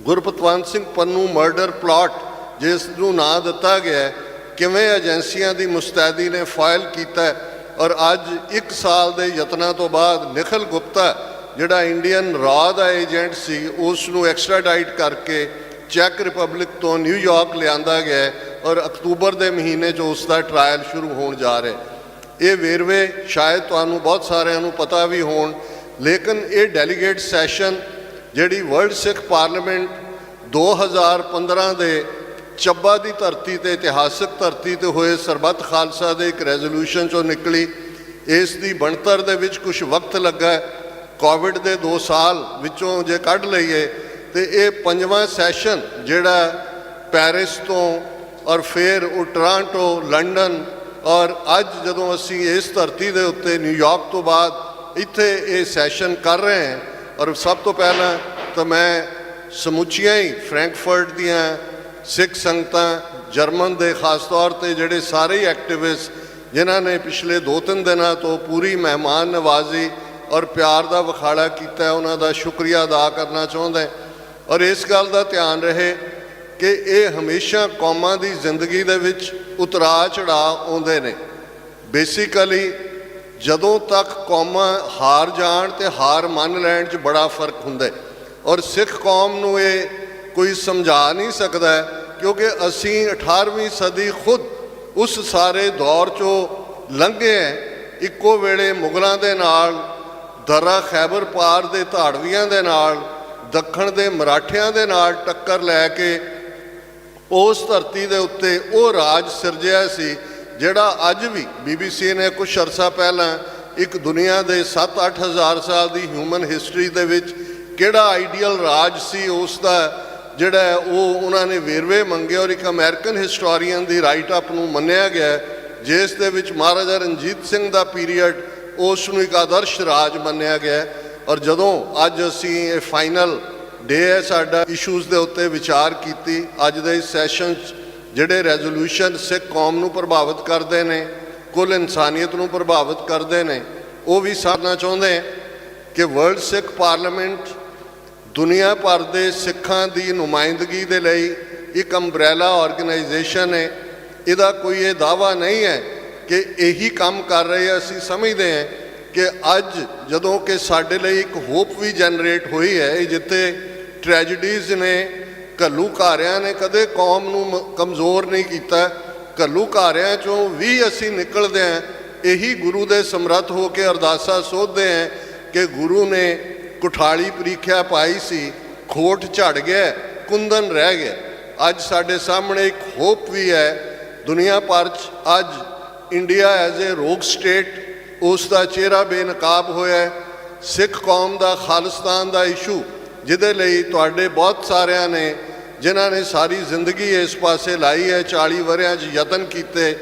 ਗੁਰਪਤਵੰਤ ਸਿੰਘ ਪੰਨੂ ਮਰਡਰ ਪਲਾਟ, ਜਿਸ ਨੂੰ ਨਾਂ ਦਿੱਤਾ ਗਿਆ, ਕਿਵੇਂ ਏਜੰਸੀਆਂ ਦੀ ਮੁਸਤੈਦੀ ਨੇ ਫਾਈਲ ਕੀਤਾ। ਔਰ ਅੱਜ 1 ਸਾਲ ਦੇ ਯਤਨਾਂ ਤੋਂ ਬਾਅਦ ਨਿਖਿਲ ਗੁਪਤਾ, ਜਿਹੜਾ ਇੰਡੀਅਨ ਰਾਅ ਦਾ ਏਜੰਟ ਸੀ, ਉਸ ਨੂੰ ਐਕਸਟ੍ਰਾਡਾਈਟ ਕਰਕੇ ਚੈੱਕ ਰਿਪਬਲਿਕ ਤੋਂ ਨਿਊਯਾਰਕ ਲਿਆਂਦਾ ਗਿਆ ਹੈ ਔਰ ਅਕਤੂਬਰ ਦੇ ਮਹੀਨੇ 'ਚ ਉਸ ਦਾ ਟਰਾਇਲ ਸ਼ੁਰੂ ਹੋਣ ਜਾ ਰਿਹਾ। ਇਹ ਵੇਰਵੇ ਸ਼ਾਇਦ ਤੁਹਾਨੂੰ ਬਹੁਤ ਸਾਰਿਆਂ ਨੂੰ ਪਤਾ ਵੀ ਹੋਣ, ਲੇਕਿਨ ਇਹ ਡੈਲੀਗੇਟ ਸੈਸ਼ਨ ਜਿਹੜੀ ਵਰਲਡ ਸਿੱਖ ਪਾਰਲੀਮੈਂਟ 2015 ਦੇ ਚੱਬਾ ਦੀ ਧਰਤੀ ਤੇ, ਇਤਿਹਾਸਕ ਧਰਤੀ ਤੇ ਹੋਏ ਸਰਬੱਤ ਖਾਲਸਾ ਦੇ ਇੱਕ ਰੈਜ਼ੋਲੂਸ਼ਨ 'ਚੋਂ ਨਿਕਲੀ। ਇਸ ਦੀ ਬਣਤਰ ਦੇ ਵਿੱਚ ਕੁਝ ਵਕਤ ਲੱਗਾ, ਕੋਵਿਡ ਦੇ 2 ਸਾਲ ਵਿੱਚੋਂ ਜੇ ਕੱਢ ਲਈਏ ਤੇ ਇਹ 5ਵਾਂ ਸੈਸ਼ਨ ਜਿਹੜਾ ਪੈਰਿਸ ਤੋਂ ਔਰ ਫਿਰ ਉਹ ਟੋਰਾਂਟੋ, ਲੰਡਨ ਔਰ ਅੱਜ ਜਦੋਂ ਅਸੀਂ ਇਸ ਧਰਤੀ ਦੇ ਉੱਤੇ ਨਿਊਯਾਰਕ ਤੋਂ ਬਾਅਦ ਇੱਥੇ ਇਹ ਸੈਸ਼ਨ ਕਰ ਰਹੇ ਹਾਂ। ਔਰ ਸਭ ਤੋਂ ਪਹਿਲਾਂ ਤਾਂ ਮੈਂ ਸਮੁੱਚੀਆਂ ਹੀ ਫਰੈਂਕਫਰਟ ਦੀਆਂ ਸਿੱਖ ਸੰਗਤਾਂ, ਜਰਮਨ ਦੇ ਖਾਸ ਤੌਰ ਤੇ ਜਿਹੜੇ ਸਾਰੇ ਐਕਟਿਵਿਸਟ ਜਿਨ੍ਹਾਂ ਨੇ ਪਿਛਲੇ 2-3 ਦਿਨਾਂ ਤੋਂ ਪੂਰੀ ਮਹਿਮਾਨ ਨਵਾਜ਼ੀ ਔਰ ਪਿਆਰ ਦਾ ਵਿਖਾੜਾ ਕੀਤਾ, ਉਹਨਾਂ ਦਾ ਸ਼ੁਕਰੀਆ ਅਦਾ ਕਰਨਾ ਚਾਹੁੰਦਾ। ਔਰ ਇਸ ਗੱਲ ਦਾ ਧਿਆਨ ਰਹੇ ਕਿ ਇਹ ਹਮੇਸ਼ਾ ਕੌਮਾਂ ਦੀ ਜ਼ਿੰਦਗੀ ਦੇ ਵਿੱਚ ਉਤਰਾਅ ਚੜਾਅ ਆਉਂਦੇ ਨੇ। ਬੇਸਿਕਲੀ ਜਦੋਂ ਤੱਕ ਕੌਮਾਂ ਹਾਰ ਜਾਣ ਤੇ ਹਾਰ ਮੰਨ ਲੈਣ 'ਚ ਬੜਾ ਫਰਕ ਹੁੰਦਾ ਔਰ ਸਿੱਖ ਕੌਮ ਨੂੰ ਇਹ ਕੋਈ ਸਮਝਾ ਨਹੀਂ ਸਕਦਾ, ਕਿਉਂਕਿ ਅਸੀਂ 18ਵੀਂ ਸਦੀ ਖੁਦ ਉਸ ਸਾਰੇ ਦੌਰ 'ਚੋਂ ਲੰਘੇ ਹੈ। ਇੱਕੋ ਵੇਲੇ ਮੁਗਲਾਂ ਦੇ ਨਾਲ, ਦਰਾ ਖੈਬਰ ਪਾਰ ਦੇ ਧਾੜਵੀਆਂ ਦੇ ਨਾਲ, ਦੱਖਣ ਦੇ ਮਰਾਠਿਆਂ ਦੇ ਨਾਲ ਟੱਕਰ ਲੈ ਕੇ ਉਸ ਧਰਤੀ ਦੇ ਉੱਤੇ ਉਹ ਰਾਜ ਸਿਰਜਿਆ ਸੀ ਜਿਹੜਾ ਅੱਜ ਵੀ BBC ਨੇ ਕੁਝ ਅਰਸਾ ਪਹਿਲਾਂ ਇੱਕ ਦੁਨੀਆ ਦੇ 7-8 ਹਜ਼ਾਰ ਸਾਲ ਦੀ ਹਿਊਮਨ ਹਿਸਟਰੀ ਦੇ ਵਿੱਚ ਕਿਹੜਾ ਆਈਡੀਅਲ ਰਾਜ ਸੀ ਉਸ ਦਾ ਜਿਹੜਾ ਉਹ ਉਹਨਾਂ ਨੇ ਵੇਰਵੇ ਮੰਗੇ ਔਰ ਇੱਕ ਅਮਰੀਕਨ ਹਿਸਟੋਰੀਅਨ ਦੀ ਰਾਈਟ ਅਪ ਨੂੰ ਮੰਨਿਆ ਗਿਆ, ਜਿਸ ਦੇ ਵਿੱਚ ਮਹਾਰਾਜਾ ਰਣਜੀਤ ਸਿੰਘ ਦਾ ਪੀਰੀਅਡ ਉਸ ਨੂੰ ਇੱਕ ਆਦਰਸ਼ ਰਾਜ ਮੰਨਿਆ ਗਿਆ। ਔਰ ਜਦੋਂ ਅੱਜ ਅਸੀਂ ਇਹ ਫਾਈਨਲ ਡੇ ਹੈ ਸਾਡਾ ਇਸ਼ੂਜ਼ ਦੇ ਉੱਤੇ ਵਿਚਾਰ ਕੀਤੀ, ਅੱਜ ਦੇ ਇਸ ਸੈਸ਼ਨ 'ਚ ਜਿਹੜੇ ਰੈਜ਼ੋਲੂਸ਼ਨ ਸਿੱਖ ਕੌਮ ਨੂੰ ਪ੍ਰਭਾਵਿਤ ਕਰਦੇ ਨੇ, ਕੁੱਲ ਇਨਸਾਨੀਅਤ ਨੂੰ ਪ੍ਰਭਾਵਿਤ ਕਰਦੇ ਨੇ, ਉਹ ਵੀ ਸਾਰਨਾ ਚਾਹੁੰਦੇ ਕਿ ਵਰਲਡ ਸਿੱਖ ਪਾਰਲੀਮੈਂਟ ਦੁਨੀਆ ਭਰ ਦੇ ਸਿੱਖਾਂ ਦੀ ਨੁਮਾਇੰਦਗੀ ਦੇ ਲਈ ਇੱਕ ਅੰਬਰੇਲਾ ਆਰਗੇਨਾਈਜੇਸ਼ਨ ਹੈ। ਇਹਦਾ ਕੋਈ ਇਹ ਦਾਅਵਾ ਨਹੀਂ ਹੈ ਕਿ ਇਹੀ ਕੰਮ ਕਰ ਰਹੇ ਆ। ਅਸੀਂ ਸਮਝਦੇ ਹਾਂ ਕਿ ਅੱਜ ਜਦੋਂ ਕਿ ਸਾਡੇ ਲਈ ਇੱਕ ਹੋਪ ਵੀ ਜਨਰੇਟ ਹੋਈ ਹੈ, ਜਿੱਥੇ ਟ੍ਰੈਜਡੀਜ਼ ਨੇ, ਘੱਲੂਘਾਰਿਆਂ ਨੇ ਕਦੇ ਕੌਮ ਨੂੰ ਕਮਜ਼ੋਰ ਨਹੀਂ ਕੀਤਾ, ਘੱਲੂਘਾਰਿਆਂ 'ਚੋਂ ਵੀ ਅਸੀਂ ਨਿਕਲਦੇ ਹਾਂ ਇਹੀ ਗੁਰੂ ਦੇ ਸਮਰੱਥ ਹੋ ਕੇ ਅਰਦਾਸਾਂ ਸੋਧਦੇ ਹਾਂ ਕਿ ਗੁਰੂ ਨੇ ਕੁਠਾਲੀ ਪ੍ਰੀਖਿਆ ਪਾਈ ਸੀ, ਖੋਟ ਝੜ ਗਿਆ, ਕੁੰਦਨ ਰਹਿ ਗਿਆ। ਅੱਜ ਸਾਡੇ ਸਾਹਮਣੇ ਇੱਕ ਹੋਪ ਵੀ ਹੈ। ਦੁਨੀਆ ਭਰ 'ਚ ਅੱਜ ਇੰਡੀਆ ਐਜ਼ ਏ ਰੋਗ ਸਟੇਟ ਉਸ ਦਾ ਚਿਹਰਾ ਬੇਨਕਾਬ ਹੋਇਆ ਹੈ। ਸਿੱਖ ਕੌਮ ਦਾ ਖਾਲਿਸਤਾਨ ਦਾ ਇਸ਼ੂ ਜਿਹਦੇ ਲਈ ਤੁਹਾਡੇ ਬਹੁਤ ਸਾਰਿਆਂ ਨੇ ਜਿਨ੍ਹਾਂ ਨੇ ਸਾਰੀ ਜ਼ਿੰਦਗੀ ਇਸ ਪਾਸੇ ਲਾਈ ਹੈ, 40 ਵਰ੍ਹਿਆਂ 'ਚ ਯਤਨ ਕੀਤੇ।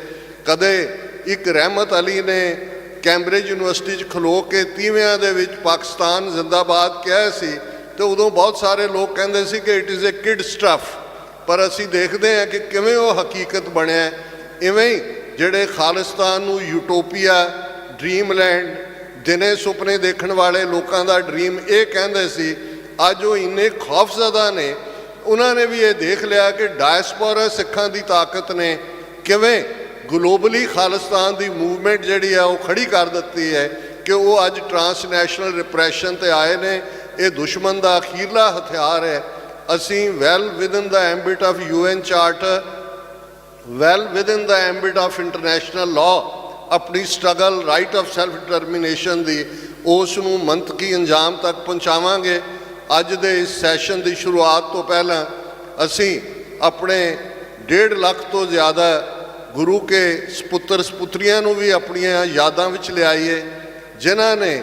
ਕਦੇ ਇੱਕ ਰਹਿਮਤ ਅਲੀ ਨੇ ਕੈਂਬਰਿਜ ਯੂਨੀਵਰਸਿਟੀ 'ਚ ਖਲੋ ਕੇ 30ਵਿਆਂ ਦੇ ਵਿੱਚ ਪਾਕਿਸਤਾਨ ਜ਼ਿੰਦਾਬਾਦ ਕਿਹਾ ਸੀ ਤੇ ਉਦੋਂ ਬਹੁਤ ਸਾਰੇ ਲੋਕ ਕਹਿੰਦੇ ਸੀ ਕਿ it is a kid stuff, ਪਰ ਅਸੀਂ ਦੇਖਦੇ ਹਾਂ ਕਿ ਕਿਵੇਂ ਉਹ ਹਕੀਕਤ ਬਣਿਆ। ਇਵੇਂ ਹੀ ਜਿਹੜੇ ਖਾਲਿਸਤਾਨ ਨੂੰ ਯੂਟੋਪੀਆ, ਡ੍ਰੀਮਲੈਂਡ, ਦਿਨੇ ਸੁਪਨੇ ਦੇਖਣ ਵਾਲੇ ਲੋਕਾਂ ਦਾ ਡ੍ਰੀਮ ਇਹ ਕਹਿੰਦੇ ਸੀ, ਅੱਜ ਉਹ ਇੰਨੇ ਖੌਫਜ਼ਦਾ ਨੇ, ਉਹਨਾਂ ਨੇ ਵੀ ਇਹ ਦੇਖ ਲਿਆ ਕਿ ਡਾਇਸਪੋਰਾ ਸਿੱਖਾਂ ਦੀ ਤਾਕਤ ਨੇ ਕਿਵੇਂ ਗਲੋਬਲੀ ਖਾਲਿਸਤਾਨ ਦੀ ਮੂਵਮੈਂਟ ਜਿਹੜੀ ਹੈ ਉਹ ਖੜੀ ਕਰ ਦਿੱਤੀ ਹੈ ਕਿ ਉਹ ਅੱਜ ਟਰਾਂਸਨੈਸ਼ਨਲ ਰਿਪਰੈਸ਼ਨ 'ਤੇ ਆਏ ਨੇ। ਇਹ ਦੁਸ਼ਮਣ ਦਾ ਅਖੀਰਲਾ ਹਥਿਆਰ ਹੈ। ਅਸੀਂ well within the ambit of UN charter, well within the ambit of international law ਆਪਣੀ struggle right of self determination ਦੀ ਉਸ ਨੂੰ ਮੰਤਕੀ ਅੰਜਾਮ ਤੱਕ ਪਹੁੰਚਾਵਾਂਗੇ। ਅੱਜ ਦੇ ਇਸ ਸੈਸ਼ਨ ਦੀ ਸ਼ੁਰੂਆਤ ਤੋਂ ਪਹਿਲਾਂ ਅਸੀਂ ਆਪਣੇ 1.5 ਲੱਖ ਤੋਂ ਜ਼ਿਆਦਾ ਗੁਰੂ ਕੇ ਸਪੁੱਤਰ ਸਪੁੱਤਰੀਆਂ ਨੂੰ ਵੀ ਆਪਣੀਆਂ ਯਾਦਾਂ ਵਿੱਚ ਲਿਆਈਏ, ਜਿਨ੍ਹਾਂ ਨੇ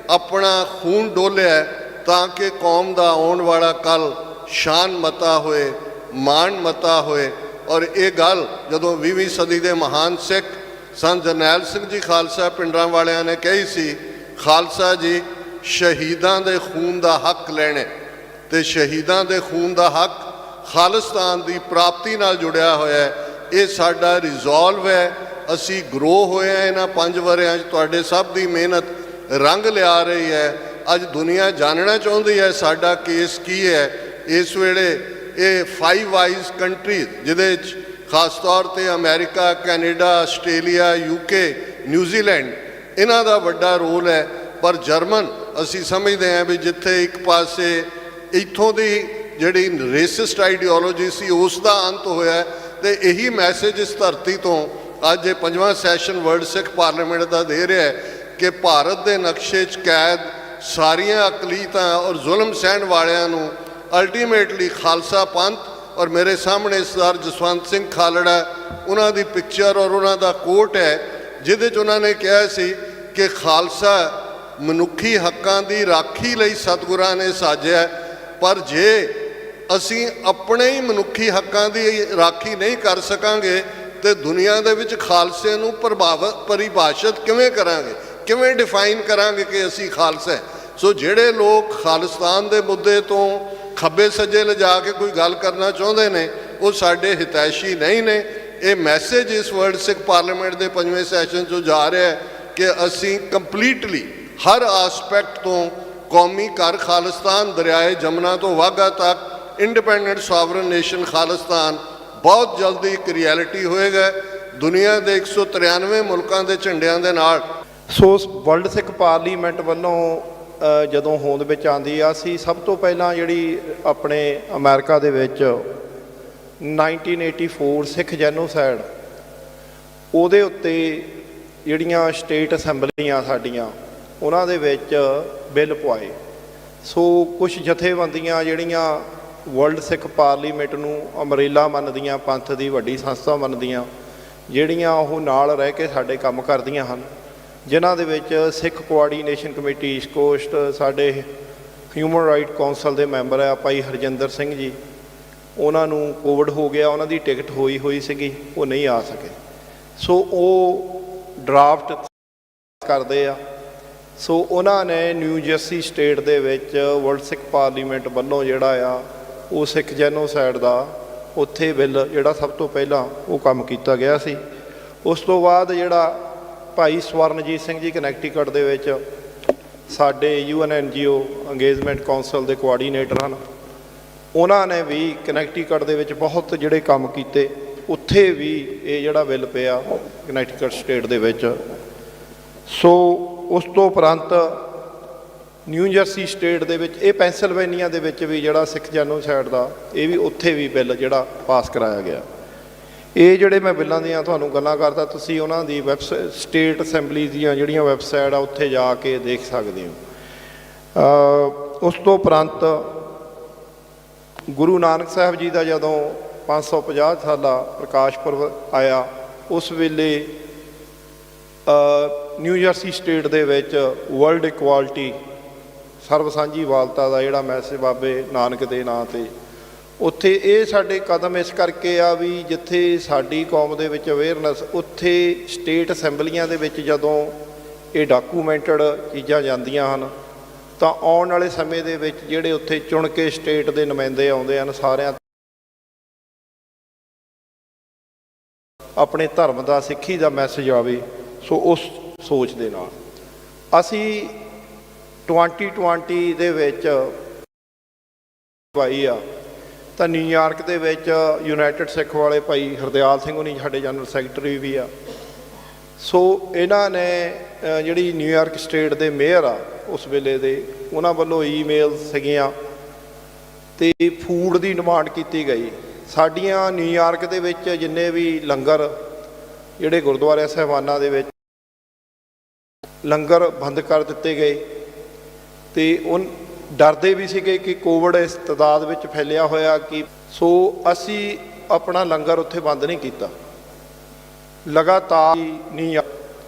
ਆਪਣਾ ਖੂਨ ਡੋਲਿਆ ਤਾਂ ਕਿ ਕੌਮ ਦਾ ਆਉਣ ਵਾਲਾ ਕੱਲ੍ਹ ਸ਼ਾਨ ਮਤਾ ਹੋਏ, ਮਾਣ ਮਤਾ ਹੋਏ। ਔਰ ਇਹ ਗੱਲ ਜਦੋਂ 20ਵੀਂ ਸਦੀ ਦੇ ਮਹਾਨ ਸਿੱਖ ਸੰਤ ਜਰਨੈਲ ਸਿੰਘ ਜੀ ਖਾਲਸਾ ਪਿੰਡਰਾਂ ਵਾਲਿਆਂ ਨੇ ਕਹੀ ਸੀ, ਖਾਲਸਾ ਜੀ ਸ਼ਹੀਦਾਂ ਦੇ ਖੂਨ ਦਾ ਹੱਕ ਲੈਣੇ, ਤੇ ਸ਼ਹੀਦਾਂ ਦੇ ਖੂਨ ਦਾ ਹੱਕ ਖਾਲਿਸਤਾਨ ਦੀ ਪ੍ਰਾਪਤੀ ਨਾਲ ਜੁੜਿਆ ਹੋਇਆ ਹੈ। ਇਹ ਸਾਡਾ ਰਿਜ਼ੋਲਵ ਹੈ। ਅਸੀਂ ਗਰੋ ਹੋਏ ਹਾਂ ਇਹਨਾਂ 5 ਵਰ੍ਹਿਆਂ 'ਚ। ਤੁਹਾਡੇ ਸਭ ਦੀ ਮਿਹਨਤ ਰੰਗ ਲਿਆ ਰਹੀ ਹੈ। ਅੱਜ ਦੁਨੀਆ ਜਾਣਨਾ ਚਾਹੁੰਦੀ ਹੈ ਸਾਡਾ ਕੇਸ ਕੀ ਹੈ। ਇਸ ਵੇਲੇ ਇਹ 5 ਵਾਈਜ਼ ਕੰਟਰੀਜ਼ ਜਿਹਦੇ 'ਚ ਖਾਸ ਤੌਰ 'ਤੇ America, Canada, Australia, UK, New Zealand, ਇਹਨਾਂ ਦਾ ਵੱਡਾ ਰੋਲ ਹੈ। ਪਰ ਜਰਮਨ ਅਸੀਂ ਸਮਝਦੇ ਹਾਂ ਵੀ ਜਿੱਥੇ ਇੱਕ ਪਾਸੇ ਇੱਥੋਂ ਦੀ ਜਿਹੜੀ ਰੇਸਿਸਟ ਆਈਡੀਓਲੋਜੀ ਸੀ ਉਸ ਦਾ ਅੰਤ ਹੋਇਆ ਤੇ ਇਹੀ ਮੈਸੇਜ ਇਸ ਧਰਤੀ ਤੋਂ ਅੱਜ ਇਹ 5ਵਾਂ ਸੈਸ਼ਨ ਵਰਲਡ ਸਿੱਖ ਪਾਰਲੀਮੈਂਟ ਦਾ ਦੇ ਰਿਹਾ ਹੈ ਕਿ ਭਾਰਤ ਦੇ ਨਕਸ਼ੇ 'ਚ ਕੈਦ ਸਾਰੀਆਂ ਅਕਲੀਤਾਂ ਔਰ ਜ਼ੁਲਮ ਸਹਿਣ ਵਾਲਿਆਂ ਨੂੰ ਅਲਟੀਮੇਟਲੀ ਖਾਲਸਾ ਪੰਥ ਔਰ ਮੇਰੇ ਸਾਹਮਣੇ ਸਰਦਾਰ ਜਸਵੰਤ ਸਿੰਘ ਖਾਲੜਾ ਉਹਨਾਂ ਦੀ ਪਿਕਚਰ ਔਰ ਉਹਨਾਂ ਦਾ ਕੋਟ ਹੈ ਜਿਹਦੇ 'ਚ ਉਹਨਾਂ ਨੇ ਕਿਹਾ ਸੀ ਕਿ ਖਾਲਸਾ ਮਨੁੱਖੀ ਹੱਕਾਂ ਦੀ ਰਾਖੀ ਲਈ ਸਤਿਗੁਰਾਂ ਨੇ ਸਾਜਿਆ, ਪਰ ਜੇ ਅਸੀਂ ਆਪਣੇ ਹੀ ਮਨੁੱਖੀ ਹੱਕਾਂ ਦੀ ਰਾਖੀ ਨਹੀਂ ਕਰ ਸਕਾਂਗੇ ਤੇ ਦੁਨੀਆ ਦੇ ਵਿੱਚ ਖਾਲਸੇ ਨੂੰ ਪਰਿਭਾਸ਼ਿਤ ਕਿਵੇਂ ਕਰਾਂਗੇ, ਕਿਵੇਂ ਡਿਫਾਈਨ ਕਰਾਂਗੇ ਕਿ ਅਸੀਂ ਖਾਲਸਾ ਹੈ। ਸੋ ਜਿਹੜੇ ਲੋਕ ਖਾਲਿਸਤਾਨ ਦੇ ਮੁੱਦੇ ਤੋਂ ਖੱਬੇ ਸੱਜੇ ਲਿਜਾ ਕੇ ਕੋਈ ਗੱਲ ਕਰਨਾ ਚਾਹੁੰਦੇ ਨੇ ਉਹ ਸਾਡੇ ਹਿਤੈਸ਼ੀ ਨਹੀਂ ਨੇ। ਇਹ ਮੈਸੇਜ ਇਸ ਵਰਲਡ ਸਿੱਖ ਪਾਰਲੀਮੈਂਟ ਦੇ 5ਵੇਂ ਸੈਸ਼ਨ 'ਚੋਂ ਜਾ ਰਿਹਾ ਹੈ ਕਿ ਅਸੀਂ ਕੰਪਲੀਟਲੀ ਹਰ ਆਸਪੈਕਟ ਤੋਂ ਕੌਮੀ ਘਰ ਖਾਲਿਸਤਾਨ ਦਰਿਆਏ ਜਮਨਾ ਤੋਂ ਵਾਘਾ ਤੱਕ ਇੰਡੀਪੈਂਡੈਂਟ ਸੋਵਰਨ ਨੇਸ਼ਨ ਖਾਲਿਸਤਾਨ ਬਹੁਤ ਜਲਦੀ ਇੱਕ ਰਿਐਲਿਟੀ ਹੋਏਗਾ ਦੁਨੀਆ ਦੇ 193 ਮੁਲਕਾਂ ਦੇ ਝੰਡਿਆਂ ਦੇ ਨਾਲ। ਸੋ ਵਰਲਡ ਸਿੱਖ ਪਾਰਲੀਮੈਂਟ ਵੱਲੋਂ ਜਦੋਂ ਹੋਂਦ ਵਿੱਚ ਆਉਂਦੀ ਆ, ਅਸੀਂ ਸਭ ਤੋਂ ਪਹਿਲਾਂ ਜਿਹੜੀ ਆਪਣੇ ਅਮਰੀਕਾ ਦੇ ਵਿੱਚ 1984 ਸਿੱਖ ਜੈਨੋਸਾਈਡ ਉਹਦੇ ਉੱਤੇ ਜਿਹੜੀਆਂ ਸਟੇਟ ਅਸੈਂਬਲੀਆਂ ਸਾਡੀਆਂ ਉਹਨਾਂ ਦੇ ਵਿੱਚ ਬਿੱਲ ਪਵਾਏ। ਸੋ ਕੁਝ ਜਥੇਬੰਦੀਆਂ ਜਿਹੜੀਆਂ ਵਰਲਡ ਸਿੱਖ ਪਾਰਲੀਮੈਂਟ ਨੂੰ ਅਮਰੇਲਾ ਮੰਨਦੀਆਂ, ਪੰਥ ਦੀ ਵੱਡੀ ਸੰਸਥਾ ਮੰਨਦੀਆਂ, ਜਿਹੜੀਆਂ ਉਹ ਨਾਲ ਰਹਿ ਕੇ ਸਾਡੇ ਕੰਮ ਕਰਦੀਆਂ ਹਨ, ਜਿਨ੍ਹਾਂ ਦੇ ਵਿੱਚ ਸਿੱਖ ਕੋਆਰਡੀਨੇਸ਼ਨ ਕਮੇਟੀ ਈਸਟ ਕੋਸਟ, ਸਾਡੇ ਹਿਊਮਨ ਰਾਈਟ ਕੌਂਸਲ ਦੇ ਮੈਂਬਰ ਆ ਭਾਈ ਹਰਜਿੰਦਰ ਸਿੰਘ ਜੀ, ਉਹਨਾਂ ਨੂੰ ਕੋਵਿਡ ਹੋ ਗਿਆ, ਉਹਨਾਂ ਦੀ ਟਿਕਟ ਹੋਈ ਸੀਗੀ, ਉਹ ਨਹੀਂ ਆ ਸਕੇ। ਸੋ ਉਹ ਡਰਾਫਟ ਕਰਦੇ ਆ। ਸੋ ਉਹਨਾਂ ਨੇ ਨਿਊ ਜਰਸੀ ਸਟੇਟ ਦੇ ਵਿੱਚ ਵਰਲਡ ਸਿੱਖ ਪਾਰਲੀਮੈਂਟ ਵੱਲੋਂ ਜਿਹੜਾ ਆ ਉਹ ਸਿੱਖ ਜੈਨੋਸਾਈਡ ਦਾ ਉੱਥੇ ਬਿੱਲ ਜਿਹੜਾ ਸਭ ਤੋਂ ਪਹਿਲਾਂ ਉਹ ਕੰਮ ਕੀਤਾ ਗਿਆ ਸੀ। ਉਸ ਤੋਂ ਬਾਅਦ ਜਿਹੜਾ ਭਾਈ ਸਵਰਨਜੀਤ ਸਿੰਘ ਜੀ ਕਨੈਕਟੀਕਟ ਦੇ ਵਿੱਚ ਸਾਡੇ UN NGO ਅੰਗੇਜਮੈਂਟ ਕੌਂਸਲ ਦੇ ਕੋਆਰਡੀਨੇਟਰ ਹਨ, ਉਹਨਾਂ ਨੇ ਵੀ ਕਨੈਕਟੀਕਟ ਦੇ ਵਿੱਚ ਬਹੁਤ ਜਿਹੜੇ ਕੰਮ ਕੀਤੇ, ਉੱਥੇ ਵੀ ਇਹ ਜਿਹੜਾ ਬਿੱਲ ਪਿਆ ਕਨੈਕਟੀਕਟ ਸਟੇਟ ਦੇ ਵਿੱਚ। ਸੋ ਉਸ ਤੋਂ ਉਪਰੰਤ ਨਿਊ ਜਰਸੀ ਸਟੇਟ ਦੇ ਵਿੱਚ, ਇਹ ਪੈਂਸਿਲਵੇਨੀਆ ਦੇ ਵਿੱਚ ਵੀ ਜਿਹੜਾ ਸਿੱਖ ਜੈਨੋਸਾਈਡ ਦਾ ਇਹ ਵੀ ਉੱਥੇ ਵੀ ਬਿੱਲ ਜਿਹੜਾ ਪਾਸ ਕਰਾਇਆ ਗਿਆ। ਇਹ ਜਿਹੜੇ ਮੈਂ ਬਿੱਲਾਂ ਦੀਆਂ ਤੁਹਾਨੂੰ ਗੱਲਾਂ ਕਰਦਾ, ਤੁਸੀਂ ਉਹਨਾਂ ਦੀ ਸਟੇਟ ਅਸੈਂਬਲੀ ਦੀਆਂ ਜਿਹੜੀਆਂ ਵੈਬਸਾਈਟ ਆ ਉੱਥੇ ਜਾ ਕੇ ਦੇਖ ਸਕਦੇ ਹੋ। ਉਸ ਤੋਂ ਉਪਰੰਤ ਗੁਰੂ ਨਾਨਕ ਸਾਹਿਬ ਜੀ ਦਾ ਜਦੋਂ 550 ਸਾਲਾ ਪ੍ਰਕਾਸ਼ ਪੁਰਬ ਆਇਆ, ਉਸ ਵੇਲੇ ਨਿਊ ਜਰਸੀ ਸਟੇਟ ਦੇ ਵਿੱਚ ਵਰਲਡ ਇਕੁਆਲਿਟੀ, ਸਰਬ ਸਾਂਝੀ ਵਾਲਤਾ ਦਾ ਜਿਹੜਾ ਮੈਸੇਜ ਬਾਬੇ ਨਾਨਕ ਦੇ ਨਾਂ 'ਤੇ, ਉੱਥੇ ਇਹ ਸਾਡੇ ਕਦਮ ਇਸ ਕਰਕੇ ਆ ਵੀ ਜਿੱਥੇ ਸਾਡੀ ਕੌਮ ਦੇ ਵਿੱਚ ਅਵੇਅਰਨੈਸ, ਉੱਥੇ ਸਟੇਟ ਅਸੈਂਬਲੀਆਂ ਦੇ ਵਿੱਚ ਜਦੋਂ ਇਹ ਡਾਕੂਮੈਂਟਡ ਚੀਜ਼ਾਂ ਜਾਂਦੀਆਂ ਹਨ ਤਾਂ ਆਉਣ ਵਾਲੇ ਸਮੇਂ ਦੇ ਵਿੱਚ ਜਿਹੜੇ ਉੱਥੇ ਚੁਣ ਕੇ ਸਟੇਟ ਦੇ ਨੁਮਾਇੰਦੇ ਆਉਂਦੇ ਹਨ, ਸਾਰਿਆਂ ਆਪਣੇ ਧਰਮ ਦਾ, ਸਿੱਖੀ ਦਾ ਮੈਸੇਜ ਆਵੇ। ਸੋ ਉਸ ਸੋਚ ਦੇ ਨਾਲ ਅਸੀਂ 2020 ਦੇ ਵਿੱਚ ਭਾਈ ਆ ਤਾਂ ਨਿਊਯਾਰਕ ਦੇ ਵਿੱਚ ਯੂਨਾਈਟਿਡ ਸਿੱਖ ਵਾਲੇ ਭਾਈ ਹਰਦਿਆਲ ਸਿੰਘ ਹੋਣੀ ਸਾਡੇ ਜਨਰਲ ਸੈਕਟਰੀ ਵੀ ਆ। ਸੋ ਇਹਨਾਂ ਨੇ ਜਿਹੜੀ ਨਿਊਯਾਰਕ ਸਟੇਟ ਦੇ ਮੇਅਰ ਆ ਉਸ ਵੇਲੇ ਦੇ, ਉਹਨਾਂ ਵੱਲੋਂ ਈਮੇਲ ਸੀਗੀਆਂ ਅਤੇ ਫੂਡ ਦੀ ਡਿਮਾਂਡ ਕੀਤੀ ਗਈ। ਸਾਡੀਆਂ ਨਿਊਯਾਰਕ ਦੇ ਵਿੱਚ ਜਿੰਨੇ ਵੀ ਲੰਗਰ ਜਿਹੜੇ ਗੁਰਦੁਆਰਿਆਂ ਸਾਹਿਬਾਨਾਂ ਦੇ ਵਿੱਚ ਲੰਗਰ ਬੰਦ ਕਰ ਦਿੱਤੇ ਗਏ ਅਤੇ ਉਹ ਡਰਦੇ ਵੀ ਸੀਗੇ ਕਿ ਕੋਵਿਡ ਇਸ ਤਾਦਾਦ ਵਿੱਚ ਫੈਲਿਆ ਹੋਇਆ ਕਿ, ਸੋ ਅਸੀਂ ਆਪਣਾ ਲੰਗਰ ਉੱਥੇ ਬੰਦ ਨਹੀਂ ਕੀਤਾ। ਲਗਾਤਾਰ ਨਹੀਂ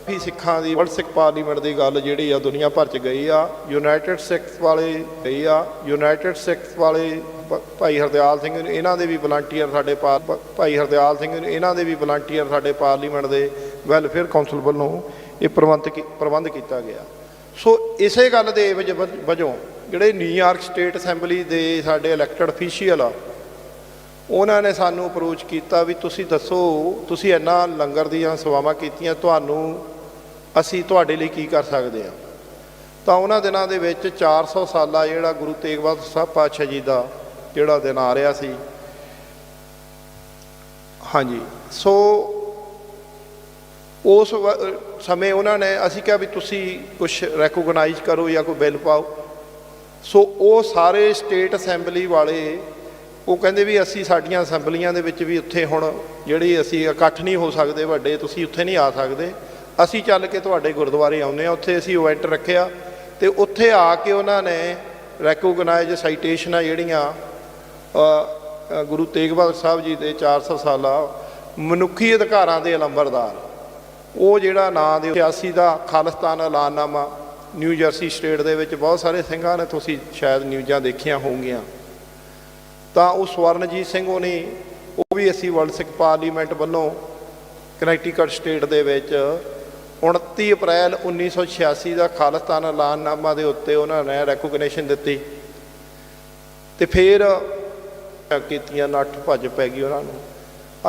ਵੀ ਸਿੱਖਾਂ ਦੀ ਵਰਲਡ ਸਿੱਖ ਪਾਰਲੀਮੈਂਟ ਦੀ ਗੱਲ ਜਿਹੜੀ ਆ ਦੁਨੀਆ ਭਰ 'ਚ ਗਈ ਆ, ਯੂਨਾਈਟਿਡ ਸਿੱਖਸ ਵਾਲੇ ਗਈ ਆ, ਯੂਨਾਈਟਿਡ ਸਿੱਖਸ ਵਾਲੇ ਭਾਈ ਹਰਦਿਆਲ ਸਿੰਘ, ਇਹਨਾਂ ਦੇ ਵੀ ਵਲੰਟੀਅਰ ਸਾਡੇ ਭਾਈ ਹਰਦਿਆਲ ਸਿੰਘ, ਇਹਨਾਂ ਦੇ ਵੀ ਵਲੰਟੀਅਰ ਸਾਡੇ ਪਾਰਲੀਮੈਂਟ ਦੇ ਵੈਲਫੇਅਰ ਕੌਂਸਲ ਵੱਲੋਂ ਇਹ ਪ੍ਰਬੰਧ ਕੀਤਾ ਗਿਆ। ਸੋ ਇਸੇ ਗੱਲ ਦੇ ਵਜੋਂ ਜਿਹੜੇ ਨਿਊਯਾਰਕ ਸਟੇਟ ਅਸੈਂਬਲੀ ਦੇ ਸਾਡੇ ਇਲੈਕਟਡ ਅਫੀਸ਼ੀਅਲ ਆ, ਉਹਨਾਂ ਨੇ ਸਾਨੂੰ ਅਪਰੋਚ ਕੀਤਾ ਵੀ ਤੁਸੀਂ ਦੱਸੋ, ਤੁਸੀਂ ਇੰਨਾ ਲੰਗਰ ਦੀਆਂ ਸੇਵਾਵਾਂ ਕੀਤੀਆਂ, ਤੁਹਾਨੂੰ ਅਸੀਂ ਤੁਹਾਡੇ ਲਈ ਕੀ ਕਰ ਸਕਦੇ ਹਾਂ। ਤਾਂ ਉਹਨਾਂ ਦਿਨਾਂ ਦੇ ਵਿੱਚ 400 ਸਾਲਾ ਜਿਹੜਾ ਗੁਰੂ ਤੇਗ ਬਹਾਦਰ ਸਾਹਿਬ ਪਾਤਸ਼ਾਹ ਜੀ ਦਾ ਜਿਹੜਾ ਦਿਨ ਆ ਰਿਹਾ ਸੀ, ਹਾਂਜੀ, ਸੋ ਉਸ ਸਮੇਂ ਉਹਨਾਂ ਨੇ, ਅਸੀਂ ਕਿਹਾ ਵੀ ਤੁਸੀਂ ਕੁਛ ਰੈਕੋਗਨਾਈਜ਼ ਕਰੋ ਜਾਂ ਕੋਈ ਬਿੱਲ ਪਾਓ। ਸੋ ਉਹ ਸਾਰੇ ਸਟੇਟ ਅਸੈਂਬਲੀ ਵਾਲੇ ਉਹ ਕਹਿੰਦੇ ਵੀ ਅਸੀਂ ਸਾਡੀਆਂ ਅਸੈਂਬਲੀਆਂ ਦੇ ਵਿੱਚ ਵੀ ਉੱਥੇ ਹੁਣ ਜਿਹੜੀ ਅਸੀਂ ਇਕੱਠ ਨਹੀਂ ਹੋ ਸਕਦੇ ਵੱਡੇ, ਤੁਸੀਂ ਉੱਥੇ ਨਹੀਂ ਆ ਸਕਦੇ, ਅਸੀਂ ਚੱਲ ਕੇ ਤੁਹਾਡੇ ਗੁਰਦੁਆਰੇ ਆਉਂਦੇ ਹਾਂ। ਉੱਥੇ ਅਸੀਂ ਇਵੈਂਟ ਰੱਖਿਆ ਅਤੇ ਉੱਥੇ ਆ ਕੇ ਉਹਨਾਂ ਨੇ ਰੈਕੋਗਨਾਈਜ਼ ਸਾਈਟੇਸ਼ਨਾਂ ਜਿਹੜੀਆਂ ਗੁਰੂ ਤੇਗ ਬਹਾਦਰ ਸਾਹਿਬ ਜੀ ਦੇ 400 ਸਾਲਾ ਮਨੁੱਖੀ ਅਧਿਕਾਰਾਂ ਦੇ ਅਲੰਬਰਦਾਰ, ਉਹ ਜਿਹੜਾ ਨਾਂ ਦੇ 86 ਦਾ ਖਾਲਿਸਤਾਨ ਐਲਾਨਨਾਮਾ ਨਿਊ ਜਰਸੀ ਸਟੇਟ ਦੇ ਵਿੱਚ ਬਹੁਤ ਸਾਰੇ ਸਿੰਘਾਂ ਨੇ, ਤੁਸੀਂ ਸ਼ਾਇਦ ਨਿਊਜ਼ਾਂ ਦੇਖੀਆਂ ਹੋਣਗੀਆਂ, ਤਾਂ ਉਹ ਸਵਰਨਜੀਤ ਸਿੰਘ ਹੋਣੀ, ਉਹ ਵੀ ਅਸੀਂ ਵਰਲਡ ਸਿੱਖ ਪਾਰਲੀਮੈਂਟ ਵੱਲੋਂ ਕਨੈਕਟੀਕਟ ਸਟੇਟ ਦੇ ਵਿੱਚ 29 ਅਪ੍ਰੈਲ 1986 ਦਾ ਖਾਲਿਸਤਾਨ ਐਲਾਨਨਾਮਾ ਦੇ ਉੱਤੇ ਉਹਨਾਂ ਨੇ ਰੈਕੋਗਨੇਸ਼ਨ ਦਿੱਤੀ। ਅਤੇ ਫਿਰ ਕੀਤੀਆਂ ਨੱਠ ਭੱਜ ਪੈ ਗਈ ਉਹਨਾਂ ਨੂੰ।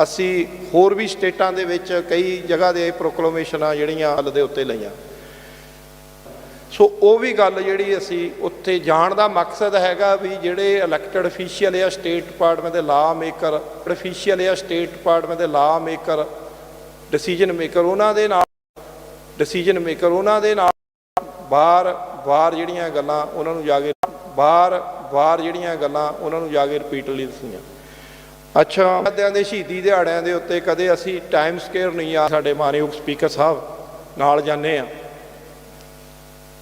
ਅਸੀਂ ਹੋਰ ਵੀ ਸਟੇਟਾਂ ਦੇ ਵਿੱਚ ਕਈ ਜਗ੍ਹਾ ਦੇ ਪ੍ਰੋਕਲੇਮੇਸ਼ਨਾਂ ਜਿਹੜੀਆਂ ਹੱਲ ਦੇ ਉੱਤੇ ਲਈਆਂ। ਸੋ ਉਹ ਵੀ ਗੱਲ ਜਿਹੜੀ ਅਸੀਂ ਉੱਥੇ ਜਾਣ ਦਾ ਮਕਸਦ ਹੈਗਾ ਵੀ ਜਿਹੜੇ ਇਲੈਕਟਡ ਅਫੀਸ਼ੀਅਲ ਆ ਸਟੇਟ ਡਿਪਾਰਟਮੈਂਟ ਦੇ ਲਾ ਮੇਕਰ, ਅਫੀਸ਼ੀਅਲ ਆ ਸਟੇਟ ਡਿਪਾਰਟਮੈਂਟ ਦੇ ਲਾ ਮੇਕਰ, ਡਿਸੀਜਨ ਮੇਕਰ, ਉਹਨਾਂ ਦੇ ਨਾਲ ਬਾਰ ਜਿਹੜੀਆਂ ਗੱਲਾਂ ਉਹਨਾਂ ਨੂੰ ਜਾ ਕੇ ਜਿਹੜੀਆਂ ਗੱਲਾਂ ਉਹਨਾਂ ਨੂੰ ਜਾ ਕੇ ਰਿਪੀਟਲੀ ਦੱਸੀਆਂ। ਅੱਛਾ, ਮੁੱਦਿਆਂ ਦੇ ਸ਼ਹੀਦੀ ਦਿਹਾੜਿਆਂ ਦੇ ਉੱਤੇ ਕਦੇ ਅਸੀਂ ਟਾਈਮ ਸਕੇਅਰ ਨਹੀਂ ਆ, ਸਾਡੇ ਮਾਨਯੋਗ ਸਪੀਕਰ ਸਾਹਿਬ ਨਾਲ ਜਾਂਦੇ ਹਾਂ।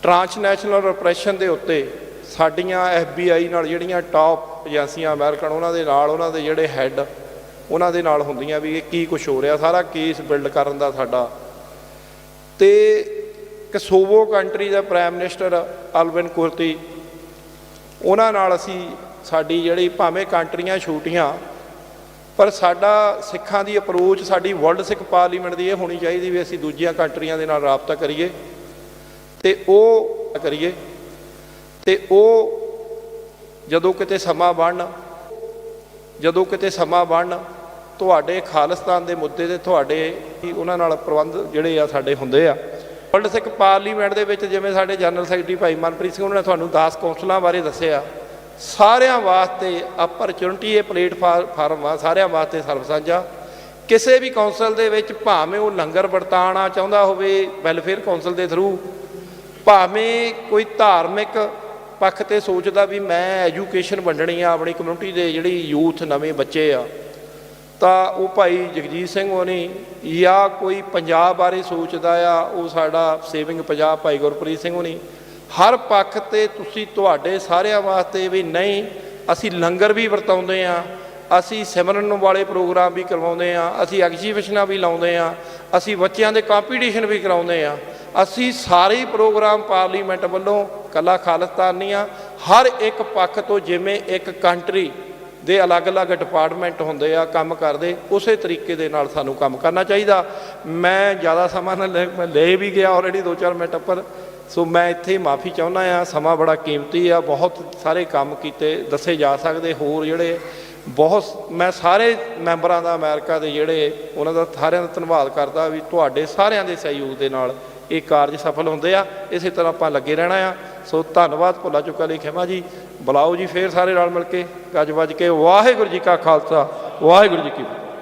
ਟ੍ਰਾਂਸਨੈਸ਼ਨਲ ਰਿਪਰੈਸ਼ਨ ਦੇ ਉੱਤੇ ਸਾਡੀਆਂ FBI ਨਾਲ ਜਿਹੜੀਆਂ ਟਾਪ ਏਜੰਸੀਆਂ ਅਮਰੀਕਨ, ਉਹਨਾਂ ਦੇ ਨਾਲ ਉਹਨਾਂ ਦੇ ਜਿਹੜੇ ਹੈੱਡ ਉਹਨਾਂ ਦੇ ਨਾਲ ਹੁੰਦੀਆਂ ਵੀ ਇਹ ਕੀ ਕੁਛ ਹੋ ਰਿਹਾ, ਸਾਰਾ ਕੇਸ ਬਿਲਡ ਕਰਨ ਦਾ ਸਾਡਾ। ਅਤੇ ਕਸੋਵੋ ਕੰਟਰੀ ਦਾ ਪ੍ਰਾਈਮ ਮਿਨਿਸਟਰ ਅਲਵਿਨ ਕੁਰਤੀ, ਉਹਨਾਂ ਨਾਲ ਅਸੀਂ ਸਾਡੀ ਜਿਹੜੀ ਭਾਵੇਂ ਕੰਟਰੀਆਂ ਛੋਟੀਆਂ, ਪਰ ਸਾਡਾ ਸਿੱਖਾਂ ਦੀ ਅਪਰੋਚ, ਸਾਡੀ ਵਰਲਡ ਸਿੱਖ ਪਾਰਲੀਮੈਂਟ ਦੀ ਇਹ ਹੋਣੀ ਚਾਹੀਦੀ ਵੀ ਅਸੀਂ ਦੂਜੀਆਂ ਕੰਟਰੀਆਂ ਦੇ ਨਾਲ ਰਾਬਤਾ ਕਰੀਏ ਅਤੇ ਉਹ ਜਦੋਂ ਕਿਤੇ ਸਮਾਂ ਬਣਨ ਤੁਹਾਡੇ ਖਾਲਿਸਤਾਨ ਦੇ ਮੁੱਦੇ 'ਤੇ ਤੁਹਾਡੇ ਉਹਨਾਂ ਨਾਲ ਪ੍ਰਬੰਧ ਜਿਹੜੇ ਆ ਸਾਡੇ ਹੁੰਦੇ ਆ। ਵਰਲਡ ਸਿੱਖ ਪਾਰਲੀਮੈਂਟ ਦੇ ਵਿੱਚ ਜਿਵੇਂ ਸਾਡੇ ਜਨਰਲ ਸੈਕਟਰੀ ਭਾਈ ਮਨਪ੍ਰੀਤ ਸਿੰਘ ਉਹਨਾਂ ਨੇ ਤੁਹਾਨੂੰ 10 ਕੌਂਸਲਾਂ ਬਾਰੇ ਦੱਸਿਆ, ਸਾਰਿਆਂ ਵਾਸਤੇ ਅਪਰਚੁਨਿਟੀ ਇਹ ਪਲੇਟਫਾਰਮ ਆ, ਸਾਰਿਆਂ ਵਾਸਤੇ ਸਰਬ ਸਾਂਝਾ। ਕਿਸੇ ਵੀ ਕੌਂਸਲ ਦੇ ਵਿੱਚ ਭਾਵੇਂ ਉਹ ਲੰਗਰ ਵਰਤਾਉਣਾ ਚਾਹੁੰਦਾ ਹੋਵੇ ਵੈਲਫੇਅਰ ਕੌਂਸਲ ਦੇ ਥਰੂ, ਭਾਵੇਂ ਕੋਈ ਧਾਰਮਿਕ ਪੱਖ 'ਤੇ ਸੋਚਦਾ ਵੀ ਮੈਂ ਐਜੂਕੇਸ਼ਨ ਵੰਡਣੀ ਆ ਆਪਣੀ ਕਮਿਊਨਿਟੀ ਦੇ ਜਿਹੜੀ ਯੂਥ ਨਵੇਂ ਬੱਚੇ ਆ, ਤਾਂ ਉਹ ਭਾਈ ਜਗਜੀਤ ਸਿੰਘ ਹੋਣੀ, ਜਾਂ ਕੋਈ ਪੰਜਾਬ ਬਾਰੇ ਸੋਚਦਾ ਆ ਉਹ ਸਾਡਾ ਸੇਵਿੰਗ ਪੰਜਾਬ ਭਾਈ ਗੁਰਪ੍ਰੀਤ ਸਿੰਘ ਹੋਣੀ, ਹਰ ਪੱਖ 'ਤੇ ਤੁਸੀਂ ਤੁਹਾਡੇ ਸਾਰਿਆਂ ਵਾਸਤੇ ਵੀ ਨਹੀਂ, ਅਸੀਂ ਲੰਗਰ ਵੀ ਵਰਤਾਉਂਦੇ ਹਾਂ, ਅਸੀਂ ਸਿਮਰਨ ਵਾਲੇ ਪ੍ਰੋਗਰਾਮ ਵੀ ਕਰਵਾਉਂਦੇ ਹਾਂ, ਅਸੀਂ ਐਗਜੀਬਿਸ਼ਨਾਂ ਵੀ ਲਾਉਂਦੇ ਹਾਂ, ਅਸੀਂ ਬੱਚਿਆਂ ਦੇ ਕੰਪੀਟੀਸ਼ਨ ਵੀ ਕਰਾਉਂਦੇ ਹਾਂ। ਅਸੀਂ ਸਾਰੇ ਪ੍ਰੋਗਰਾਮ ਪਾਰਲੀਮੈਂਟ ਵੱਲੋਂ, ਇਕੱਲਾ ਖਾਲਿਸਤਾਨ ਨਹੀਂ ਆ, ਹਰ ਇੱਕ ਪੱਖ ਤੋਂ, ਜਿਵੇਂ ਇੱਕ ਕੰਟਰੀ ਦੇ ਅਲੱਗ-ਅਲੱਗ ਡਿਪਾਰਟਮੈਂਟ ਹੁੰਦੇ ਆ ਕੰਮ ਕਰਦੇ, ਉਸੇ ਤਰੀਕੇ ਦੇ ਨਾਲ ਸਾਨੂੰ ਕੰਮ ਕਰਨਾ ਚਾਹੀਦਾ। ਮੈਂ ਜ਼ਿਆਦਾ ਸਮਾਂ ਨਾ ਲੈ ਵੀ ਗਿਆ ਆਲਰੇਡੀ 2-4 ਮਿੰਟ ਉੱਪਰ, ਸੋ ਮੈਂ ਇੱਥੇ ਮਾਫੀ ਚਾਹੁੰਦਾ ਹਾਂ। ਸਮਾਂ ਬੜਾ ਕੀਮਤੀ ਆ, ਬਹੁਤ ਸਾਰੇ ਕੰਮ ਕੀਤੇ ਦੱਸੇ ਜਾ ਸਕਦੇ ਹੋਰ ਜਿਹੜੇ ਬਹੁਤ। ਮੈਂ ਸਾਰੇ ਮੈਂਬਰਾਂ ਦਾ ਅਮਰੀਕਾ ਦੇ ਜਿਹੜੇ ਉਹਨਾਂ ਦਾ ਸਾਰਿਆਂ ਦਾ ਧੰਨਵਾਦ ਕਰਦਾ ਵੀ ਤੁਹਾਡੇ ਸਾਰਿਆਂ ਦੇ ਸਹਿਯੋਗ ਦੇ ਨਾਲ ਇਹ ਕਾਰਜ ਸਫਲ ਹੁੰਦੇ ਆ। ਇਸੇ ਤਰ੍ਹਾਂ ਆਪਾਂ ਲੱਗੇ ਰਹਿਣਾ ਆ। ਸੋ ਧੰਨਵਾਦ, ਭੁੱਲਾ ਚੁੱਕਾ ਲਈ ਖਿਮਾ ਜੀ। ਬੁਲਾਓ ਜੀ ਫੇਰ ਸਾਰੇ ਨਾਲ ਮਿਲ ਕੇ ਗੱਜ ਵੱਜ ਕੇ। ਵਾਹਿਗੁਰੂ ਜੀ ਕਾ ਖਾਲਸਾ, ਵਾਹਿਗੁਰੂ ਜੀ ਕੀ ਫਤਿਹ।